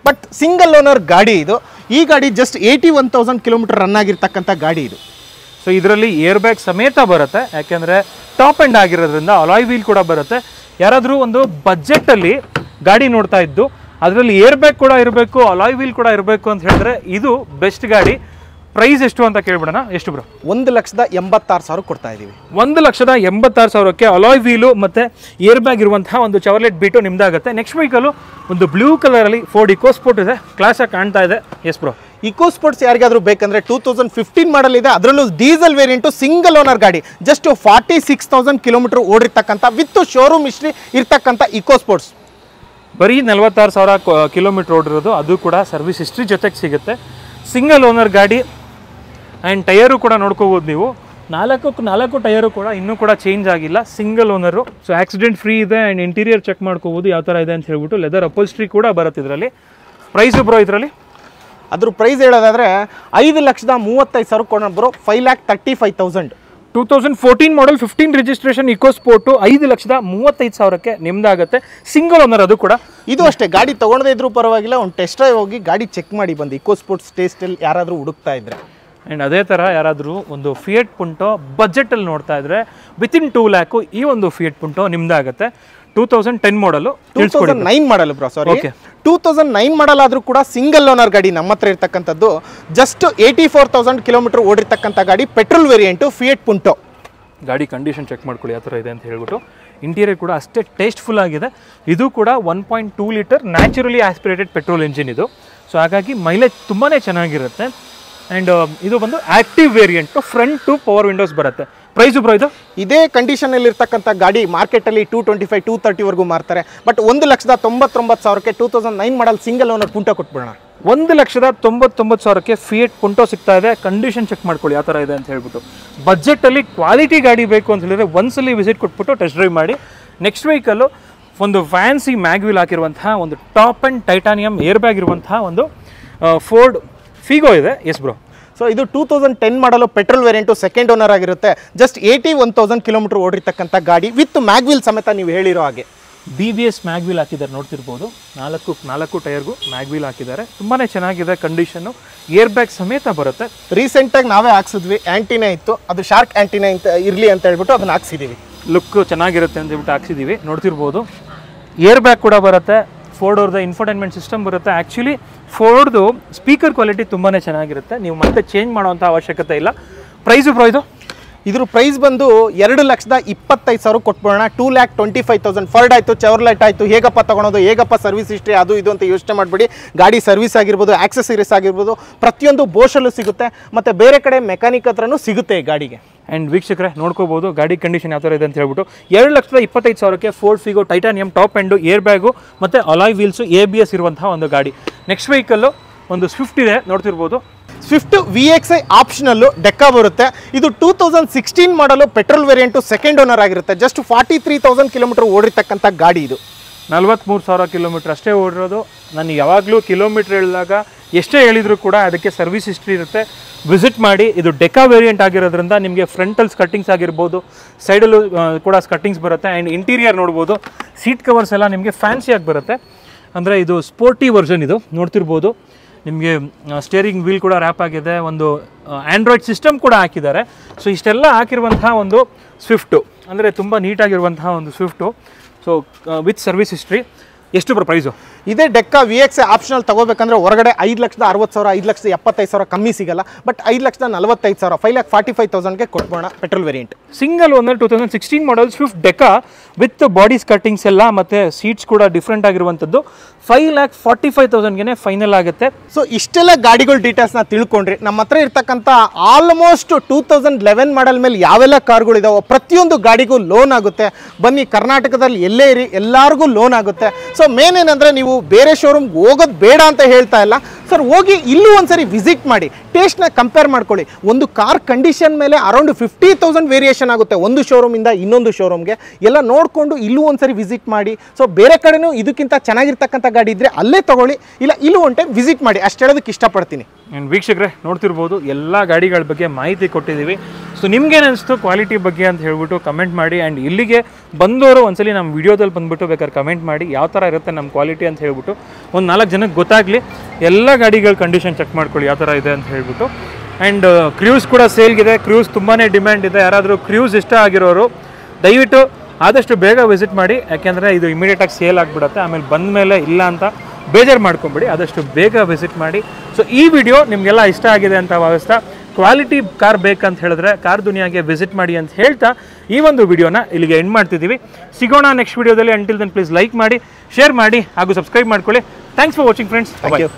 ಬಟ್ ಸಿಂಗಲ್ ಓನರ್ ಗಾಡಿ ಇದು. ಈ ಗಾಡಿ ಜಸ್ಟ್ 81,000 ಕಿಲೋಮೀಟರ್ ರನ್ ಆಗಿರ್ತಕ್ಕಂಥ ಗಾಡಿ ಇದು. ಸೊ ಇದರಲ್ಲಿ ಏರ್ ಬ್ಯಾಗ್ ಸಮೇತ ಬರುತ್ತೆ, ಯಾಕೆಂದರೆ ಟಾಪ್ ಎಂಡ್ ಆಗಿರೋದ್ರಿಂದ. ಅಲಾಯ್ ವೀಲ್ ಕೂಡ ಬರುತ್ತೆ. ಯಾರಾದರೂ ಒಂದು ಬಜೆಟಲ್ಲಿ ಗಾಡಿ ನೋಡ್ತಾ ಇದ್ದು ಅದರಲ್ಲಿ ಏರ್ ಬ್ಯಾಗ್ ಕೂಡ ಇರಬೇಕು, ಅಲಾಯ್ ವೀಲ್ ಕೂಡ ಇರಬೇಕು ಅಂತ ಹೇಳಿದ್ರೆ ಇದು ಬೆಸ್ಟ್ ಗಾಡಿ. ಪ್ರೈಸ್ ಎಷ್ಟು ಅಂತ ಕೇಳ್ಬಿಡೋಣ. ಎಷ್ಟು ಬ್ರೋ? 1,86,000 ಕೊಡ್ತಾ ಇದ್ದೀವಿ. 1,86,000ಕ್ಕೆ ಅಲಾಯ್ ವೀಲು ಮತ್ತು ಏರ್ ಬ್ಯಾಗ್ ಇರುವಂತಹ ಒಂದು ಚವರ್ಲೆಟ್ ಬೀಟು ನಿಮ್ದಾಗುತ್ತೆ. ನೆಕ್ಸ್ಟ್ ವೆಹಿಕಲು ಒಂದು ಬ್ಲೂ ಕಲರಲ್ಲಿ ಫೋರ್ಡ್ ಇಕೋ ಸ್ಪೋರ್ಟ್ ಇದೆ, ಕ್ಲಾಸಾಗಿ ಕಾಣ್ತಾ ಇದೆ. ಎಸ್ ಬ್ರೋ, ಇಕೋ ಸ್ಪೋರ್ಟ್ಸ್ ಯಾರಿಗಾದ್ರೂ ಬೇಕಂದ್ರೆ 2015 ಮಾಡಲ್ ಇದೆ, ಅದರಲ್ಲೂ ಡೀಸೆಲ್ ವೇರಿಯಂಟು, ಸಿಂಗಲ್ ಓನರ್ ಗಾಡಿ, ಜಸ್ಟ್ 46,000 ಕಿಲೋಮೀಟರ್ ಓಡಿರ್ತಕ್ಕಂಥ ವಿತ್ ಶೋರೂಮ್ ಹಿಸ್ಟ್ರಿ ಇರ್ತಕ್ಕಂಥ ಇಕೋ ಸ್ಪೋರ್ಟ್ಸ್. ಬರೀ 46,000 ಕಿಲೋಮೀಟರ್ ಓಡಿರೋದು, ಅದು ಕೂಡ ಸರ್ವಿಸ್ ಹಿಸ್ಟ್ರಿ ಜೊತೆಗೆ ಸಿಗುತ್ತೆ. ಸಿಂಗಲ್ ಓನರ್ ಗಾಡಿ ಆ್ಯಂಡ್ ಟಯರು ಕೂಡ ನೋಡ್ಕೋಬೋದು ನೀವು. ನಾಲ್ಕು ಟಯರು ಕೂಡ ಇನ್ನೂ ಕೂಡ ಚೇಂಜ್ ಆಗಿಲ್ಲ, single owner. So accident free ಇದೆ ಆ್ಯಂಡ್ ಇಂಟೀರಿಯರ್ ಚೆಕ್ ಮಾಡ್ಕೋಬೋದು ಯಾವ ಥರ ಇದೆ ಅಂತ ಹೇಳ್ಬಿಟ್ಟು. ಲೆದರ್ ಅಪೋಲ್ಸ್ಟ್ರಿ ಕೂಡ ಬರುತ್ತೆ ಇದರಲ್ಲಿ. ಪ್ರೈಸು ಬ್ರೋ ಇದರಲ್ಲಿ? ಅದ್ರ ಪ್ರೈಸ್ ಹೇಳೋದಾದರೆ 5,35,000 ಕೊಡೋಣ bro. 5,35,000. 2014 model 15 registration EcoSport 5,35,000ಕ್ಕೆ ನಿಮ್ದಾಗುತ್ತೆ. ಸಿಂಗಲ್ ಓನರ್ ಅದು ಕೂಡ. ಇದು ಅಷ್ಟೇ, ಗಾಡಿ ತೊಗೊಳದೇ ಇದ್ರೂ ಪರವಾಗಿಲ್ಲ, ಒಂದು ಟೆಸ್ಟ್ ಡ್ರೈವ್ ಹೋಗಿ ಗಾಡಿ ಚೆಕ್ ಮಾಡಿ ಬಂದು ಇಕೋ ಸ್ಪೋರ್ಟ್ಸ್ ಟೇಸ್ಟಲ್ಲಿ ಯಾರಾದರೂ ಹುಡುಕ್ತಾ ಇದ್ರೆ. ಆ್ಯಂಡ್ ಅದೇ ಥರ ಯಾರಾದರೂ ಒಂದು ಫಿಯಟ್ ಪುಂಟೋ ಬಜೆಟಲ್ಲಿ ನೋಡ್ತಾ ಇದ್ರೆ ವಿತಿನ್ 2 ಲ್ಯಾಕು ಈ ಒಂದು ಫಿಯಟ್ ಪುಂಟೋ ನಿಮ್ದಾಗುತ್ತೆ. 2010 ಮಾಡಲು, 2009 ಮಾಡಲ್ ಬ್ರೋ. ಸಾರಿ, 2009 ಮಾಡಲ್ ಆದರೂ ಕೂಡ ಸಿಂಗಲ್ ಓನರ್ ಗಾಡಿ ನಮ್ಮ ಹತ್ರ ಇರ್ತಕ್ಕಂಥದ್ದು. ಜಸ್ಟ್ 84,000 ಕಿಲೋಮೀಟರ್ ಓಡಿರ್ತಕ್ಕಂಥ ಗಾಡಿ, ಪೆಟ್ರೋಲ್ ವೇರಿಯಂಟು, ಫಿಯಟ್ ಪುಂಟೋ. ಗಾಡಿ ಕಂಡೀಷನ್ ಚೆಕ್ ಮಾಡ್ಕೊಳ್ಳಿ ಯಾವ ಥರ ಇದೆ ಅಂತ ಹೇಳ್ಬಿಟ್ಟು. ಇಂಟೀರಿಯರ್ ಕೂಡ ಅಷ್ಟೇ ಟೇಸ್ಟ್ಫುಲ್ ಆಗಿದೆ. ಇದು ಕೂಡ 1.2 litre naturally aspirated petrol engine ಇದು. ಸೊ ಹಾಗಾಗಿ ಮೈಲೇಜ್ ತುಂಬಾ ಚೆನ್ನಾಗಿರುತ್ತೆ. ಆ್ಯಂಡ್ ಇದು ಬಂದು active variant, front two power windows ಬರುತ್ತೆ. ಪ್ರೈಸು ಬ್ರೋ ಇದು? ಇದೇ ಕಂಡೀಷನಲ್ಲಿ ಇರ್ತಕ್ಕಂಥ ಗಾಡಿ ಮಾರ್ಕೆಟಲ್ಲಿ 225, 230ವರೆಗೂ ಮಾರ್ತಾರೆ. ಬಟ್ 1,99,000ಕ್ಕೆ 2009 ಮಾಡಲ್ ಸಿಂಗಲ್ ಓನರ್ ಪುಂಟೋ ಕೊಟ್ಬಿಡೋಣ. 1,99,000ಕ್ಕೆ ಫಿಯಟ್ ಪುಂಟೋ ಸಿಗ್ತಾ ಇದೆ. ಕಂಡೀಷನ್ ಚೆಕ್ ಮಾಡ್ಕೊಳ್ಳಿ ಯಾವ ಥರ ಇದೆ ಅಂತ ಹೇಳ್ಬಿಟ್ಟು. ಬಜೆಟಲ್ಲಿ ಕ್ವಾಲಿಟಿ ಗಾಡಿ ಬೇಕು ಅಂತ ಹೇಳಿದ್ರೆ ಒಂದ್ಸಲಿ ವಿಸಿಟ್ ಕೊಟ್ಬಿಟ್ಟು ಟೆಸ್ಟ್ ಡ್ರೈವ್ ಮಾಡಿ. ನೆಕ್ಸ್ಟ್ ವೆಹಿಕಲ್ಲು ಒಂದು ಫ್ಯಾನ್ಸಿ ಮ್ಯಾಗ್ವಿಲ್ ಹಾಕಿರುವಂತಹ ಒಂದು top and titanium air bag ಇರುವಂತಹ ಒಂದು ಫೋರ್ಡ್ ಫಿಗೋ ಇದೆ. Yes bro. ಸೊ ಇದು 2010 ಮಾಡಲು ಪೆಟ್ರೋಲ್ ವೇರಿಯಂಟು, ಸೆಕೆಂಡ್ ಓನರ್ ಆಗಿರುತ್ತೆ. ಜಸ್ಟ್ 81,000 ಕಿಲೋಮೀಟರ್ ಓಡಿರ್ತಕ್ಕಂಥ ಗಾಡಿ ವಿತ್ ಮ್ಯಾಗ್ವಿಲ್ ಸಮೇತ ನೀವು ಹೇಳಿರೋ ಹಾಗೆ. BBS ಮ್ಯಾಗ್ವಿಲ್ ಹಾಕಿದ್ದಾರೆ, ನೋಡ್ತಿರ್ಬೋದು. ನಾಲ್ಕು ಟೈರ್ಗೂ ಮ್ಯಾಗ್ವಿಲ್ ಹಾಕಿದ್ದಾರೆ. ತುಂಬಾ ಚೆನ್ನಾಗಿದೆ ಕಂಡೀಷನ್ನು. ಏರ್ ಬ್ಯಾಗ್ ಸಮೇತ ಬರುತ್ತೆ. ರೀಸೆಂಟಾಗಿ ನಾವೇ ಹಾಕ್ಸಿದ್ವಿ, ಆ್ಯಂಟಿನಾ ಇತ್ತು, ಅದು ಶಾರ್ಕ್ ಆ್ಯಂಟಿನಾ ಅಂತ ಇರಲಿ ಅಂತ ಹೇಳ್ಬಿಟ್ಟು ಅದನ್ನು ಹಾಕ್ಸಿದ್ದೀವಿ. ಲುಕ್ ಚೆನ್ನಾಗಿರುತ್ತೆ ಅಂತ ಹೇಳ್ಬಿಟ್ಟು ಹಾಕ್ಸಿದ್ದೀವಿ, ನೋಡ್ತಿರ್ಬೋದು. ಏರ್ ಬ್ಯಾಗ್ ಕೂಡ ಬರುತ್ತೆ. ಫೋರ್ಡ್ ಅವ್ರದ್ದು ಇನ್ಫೋಟೈನ್ಮೆಂಟ್ ಸಿಸ್ಟಮ್ ಬರುತ್ತೆ. ಆ್ಯಕ್ಚುಲಿ ಫೋರ್ಡ್ದು ಸ್ಪೀಕರ್ ಕ್ವಾಲಿಟಿ ತುಂಬಾ ಚೆನ್ನಾಗಿರುತ್ತೆ, ನೀವು ಮತ್ತೆ ಚೇಂಜ್ ಮಾಡೋವಂಥ ಅವಶ್ಯಕತೆ ಇಲ್ಲ. ಪ್ರೈಸು ಬ್ರೋ ಇದು? ಇದ್ರ ಪ್ರೈಸ್ ಬಂದು 2,25,000 ಕೊಟ್ಬಿಡೋಣ. 2,25,000. ಫರ್ಡ್ ಆಯಿತು, ಚೆವರ್ಲೆಟ್ ಆಯಿತು, ಹೇಗಪ್ಪ ತೊಗೊಳೋದು, ಹೇಗಪ್ಪ ಸರ್ವಿಸ್ ಹಿಸ್ಟ್ರಿ ಅದು ಇದು ಅಂತ ಯೋಚನೆ ಮಾಡಿಬಿಡಿ. ಗಾಡಿ ಸರ್ವಿಸ್ ಆಗಿರ್ಬೋದು, ಆಕ್ಸೆಸರೀಸ್ ಆಗಿರ್ಬೋದು, ಪ್ರತಿಯೊಂದು ಬೋಶಲ್ಲೂ ಸಿಗುತ್ತೆ, ಮತ್ತು ಬೇರೆ ಕಡೆ ಮೆಕ್ಯಾನಿಕ್ ಹತ್ರನೂ ಸಿಗುತ್ತೆ ಈ ಗಾಡಿಗೆ. ಆ್ಯಂಡ್ ವೀಕ್ಷಕರೇ ನೋಡ್ಕೋಬೋದು ಗಾಡಿ ಕಂಡೀಷನ್ ಯಾವ ಥರ ಇದೆ ಅಂತ ಹೇಳ್ಬಿಟ್ಟು. 2,25,000ಕ್ಕೆ Ford Figo Titanium top end, air bag ಮತ್ತು ಅಲಾಯ್ ವೀಲ್ಸು, ABS ಇರುವಂತಹ ಒಂದು ಗಾಡಿ. ನೆಕ್ಸ್ಟ್ ವೆಹಿಕಲ್ಲು ಒಂದು ಸ್ವಿಫ್ಟ್ ಇದೆ, ನೋಡ್ತಿರ್ಬೋದು. ಸ್ವಿಫ್ಟ್ VXI ಆಪ್ಷನಲ್ಲು ಡೆಕ್ಕಾ ಬರುತ್ತೆ. ಇದು 2016 ಮಾಡಲು ಪೆಟ್ರೋಲ್ ವೇರಿಯಂಟು, ಸೆಕೆಂಡ್ ಓನರ್ ಆಗಿರುತ್ತೆ. ಜಸ್ಟ್ 43,000 ಕಿಲೋಮೀಟರ್ ಓಡಿರ್ತಕ್ಕಂಥ ಗಾಡಿ ಇದು. 43,000 ಕಿಲೋಮೀಟ್ರ್ ಅಷ್ಟೇ ಓಡಿರೋದು. ನಾನು ಯಾವಾಗಲೂ ಕಿಲೋಮೀಟ್ರ್ ಹೇಳಿದಾಗ ಎಷ್ಟೇ ಹೇಳಿದರೂ ಕೂಡ ಅದಕ್ಕೆ ಸರ್ವಿಸ್ ಹಿಸ್ಟ್ರಿ ಇರುತ್ತೆ, ವಿಸಿಟ್ ಮಾಡಿ. ಇದು ಡೆಕಾ ವೇರಿಯಂಟ್ ಆಗಿರೋದ್ರಿಂದ ನಿಮಗೆ ಫ್ರಂಟಲ್ಲಿ ಸ್ಕಟ್ಟಿಂಗ್ಸ್ ಆಗಿರ್ಬೋದು, ಸೈಡಲ್ಲೂ ಕೂಡ ಸ್ಕಟ್ಟಿಂಗ್ಸ್ ಬರುತ್ತೆ. ಆ್ಯಂಡ್ ಇಂಟೀರಿಯರ್ ನೋಡ್ಬೋದು, ಸೀಟ್ ಕವರ್ಸ್ ಎಲ್ಲ ನಿಮಗೆ ಫ್ಯಾನ್ಸಿಯಾಗಿ ಬರುತ್ತೆ. ಅಂದರೆ ಇದು ಸ್ಪೋರ್ಟಿ ವರ್ಷನ್ ಇದು, ನೋಡ್ತಿರ್ಬೋದು. ನಿಮಗೆ ಸ್ಟೇರಿಂಗ್ ವೀಲ್ ಕೂಡ ರ್ಯಾಪ್ ಆಗಿದೆ, ಒಂದು ಆ್ಯಂಡ್ರಾಯ್ಡ್ ಸಿಸ್ಟಮ್ ಕೂಡ ಹಾಕಿದ್ದಾರೆ. ಸೊ ಇಷ್ಟೆಲ್ಲ ಹಾಕಿರುವಂತಹ ಒಂದು ಸ್ವಿಫ್ಟು, ಅಂದರೆ ತುಂಬ ನೀಟಾಗಿರುವಂತಹ ಒಂದು Swift. So with service history. ಎಷ್ಟು ಬರೋ ಪ್ರೈಸು? ಇದೇ ಡೆಕ್ಕಾ VXI ಆಪ್ಷನಲ್ ತಗೋಬೇಕಂದ್ರೆ ಹೊರಗಡೆ 5,60,000, 5,75,000 ಕಮ್ಮಿ ಸಿಗಲ್ಲ. ಬಟ್ 5,45,000, 5,45,000ಗೆ ಕೊಟ್ಬೋಣ petrol variant. Single owner 2016 model Swift ಡೆಕ್ಕಾ ವಿತ್ ಬಾಡಿ ಸ್ಕಟ್ಟಿಂಗ್ಸ್ ಎಲ್ಲ ಮತ್ತು ಸೀಟ್ಸ್ ಕೂಡ ಡಿಫ್ರೆಂಟ್ ಆಗಿರುವಂಥದ್ದು. 5,45,000ಗೆ ಫೈನಲ್ ಆಗುತ್ತೆ. ಸೊ ಇಷ್ಟೆಲ್ಲ ಗಾಡಿಗಳ ಡೀಟೇಲ್ಸ್ನ ತಿಳ್ಕೊಂಡ್ರಿ. ನಮ್ಮ ಹತ್ರ ಇರ್ತಕ್ಕಂಥ ಆಲ್ಮೋಸ್ಟ್ 2011 ಮಾಡಲ್ ಮೇಲೆ ಯಾವೆಲ್ಲ ಕಾರ್ಗಳಿದಾವೋ ಪ್ರತಿಯೊಂದು ಗಾಡಿಗೂ ಲೋನ್ ಆಗುತ್ತೆ. ಬನ್ನಿ, ಕರ್ನಾಟಕದಲ್ಲಿ ಎಲ್ಲೇ ಇರಿ ಎಲ್ಲರಿಗೂ ಲೋನ್ ಆಗುತ್ತೆ. ಸೊ ಮೇನ್ ಏನಂದರೆ ನೀವು ಬೇರೆ ಶೋರೂಮ್ಗೆ ಹೋಗೋದು ಬೇಡ ಅಂತ ಹೇಳ್ತಾ ಇಲ್ಲ ಸರ್, ಹೋಗಿ ಇಲ್ಲೂ ಒಂದ್ಸರಿ ವಿಸಿಟ್ ಮಾಡಿ, ಟೇಸ್ಟ್ನ ಕಂಪೇರ್ ಮಾಡ್ಕೊಳ್ಳಿ. ಒಂದು ಕಾರ್ ಕಂಡೀಷನ್ ಮೇಲೆ ಅರೌಂಡ್ 50,000 ವೇರಿಯೇಷನ್ ಆಗುತ್ತೆ ಒಂದು ಶೋರೂಮಿಂದ ಇನ್ನೊಂದು ಶೋರೂಮ್ಗೆ. ಎಲ್ಲ ನೋಡಿಕೊಂಡು ಇಲ್ಲೂ ಒಂದ್ಸರಿ ವಿಸಿಟ್ ಮಾಡಿ. ಸೊ ಬೇರೆ ಕಡೆನೂ ಇದಕ್ಕಿಂತ ಚೆನ್ನಾಗಿರ್ತಕ್ಕಂಥ ಗಾಡಿ ಇದ್ದರೆ ಅಲ್ಲೇ ತೊಗೊಳ್ಳಿ, ಇಲ್ಲ ಇಲ್ಲೂ ಒಂದು ಟೈಮ್ ವಿಸಿಟ್ ಮಾಡಿ, ಅಷ್ಟು ಹೇಳೋದಕ್ಕೆ ಇಷ್ಟಪಡ್ತೀನಿ. ಆ್ಯಂಡ್ ವೀಕ್ಷಕರೇ ನೋಡ್ತಿರ್ಬೋದು, ಎಲ್ಲ ಗಾಡಿಗಳ ಬಗ್ಗೆ ಮಾಹಿತಿ ಕೊಟ್ಟಿದ್ದೀವಿ. ಸೊ ನಿಮ್ಗೇನು ಅನಿಸ್ತು ಕ್ವಾಲಿಟಿ ಬಗ್ಗೆ ಅಂತ ಹೇಳ್ಬಿಟ್ಟು ಕಮೆಂಟ್ ಮಾಡಿ. ಆ್ಯಂಡ್ ಇಲ್ಲಿಗೆ ಬಂದವರು ಒಂದ್ಸಲಿ ನಮ್ಮ ವಿಡಿಯೋದಲ್ಲಿ ಬಂದುಬಿಟ್ಟು ಬೇಕಾದ್ರೆ ಕಮೆಂಟ್ ಮಾಡಿ ಯಾವ ಥರ ಇರುತ್ತೆ ನಮ್ಮ ಕ್ವಾಲಿಟಿ ಅಂತ ಹೇಳ್ಬಿಟ್ಟು. ಒಂದು 4 ಜನಕ್ಕೆ ಗೊತ್ತಾಗಲಿ. ಎಲ್ಲ ಗಾಡಿಗಳ ಕಂಡೀಷನ್ ಚೆಕ್ ಮಾಡ್ಕೊಳ್ಳಿ ಯಾವ ಥರ ಇದೆ ಅಂತ ಹೇಳ್ಬಿಟ್ಟು. ಆ್ಯಂಡ್ ಕ್ರೂಸ್ ಕೂಡ ಸೇಲ್ಗಿದೆ. ಕ್ರೂಸ್ ತುಂಬಾ ಡಿಮ್ಯಾಂಡ್ ಇದೆ. ಯಾರಾದರೂ ಕ್ರೂಸ್ ಇಷ್ಟ ಆಗಿರೋರು ದಯವಿಟ್ಟು ಆದಷ್ಟು ಬೇಗ ವಿಸಿಟ್ ಮಾಡಿ, ಯಾಕೆಂದರೆ ಇದು ಇಮಿಡಿಯೇಟಾಗಿ ಸೇಲ್ ಆಗಿಬಿಡುತ್ತೆ. ಆಮೇಲೆ ಬಂದ ಮೇಲೆ ಇಲ್ಲ ಅಂತ ಬೇಜಾರು ಮಾಡ್ಕೊಂಬಿಡಿ, ಆದಷ್ಟು ಬೇಗ ವಿಸಿಟ್ ಮಾಡಿ. ಸೊ ಈ ವಿಡಿಯೋ ನಿಮಗೆಲ್ಲ ಇಷ್ಟ ಆಗಿದೆ ಅಂತ ಭಾವಿಸ್ತಾ, ಕ್ವಾಲಿಟಿ ಕಾರ್ ಬೇಕಂತ ಹೇಳಿದ್ರೆ ಕಾರ್ ದುನಿಯಾಗೆ ವಿಸಿಟ್ ಮಾಡಿ ಅಂತ ಹೇಳ್ತಾ ಈ ಒಂದು ವಿಡಿಯೋನ ಇಲ್ಲಿಗೆ ಎಂಡ್ ಮಾಡ್ತಿದ್ದೀವಿ. ಸಿಗೋಣ ನೆಕ್ಸ್ಟ್ ವಿಡಿಯೋದಲ್ಲಿ. ಅಂಟಿಲ್ ದೆನ್ ಪ್ಲೀಸ್ ಲೈಕ್ ಮಾಡಿ, ಶೇರ್ ಮಾಡಿ ಹಾಗೂ ಸಬ್ಸ್ಕ್ರೈಬ್ ಮಾಡ್ಕೊಳ್ಳಿ. Thanks for watching friends. Thank you.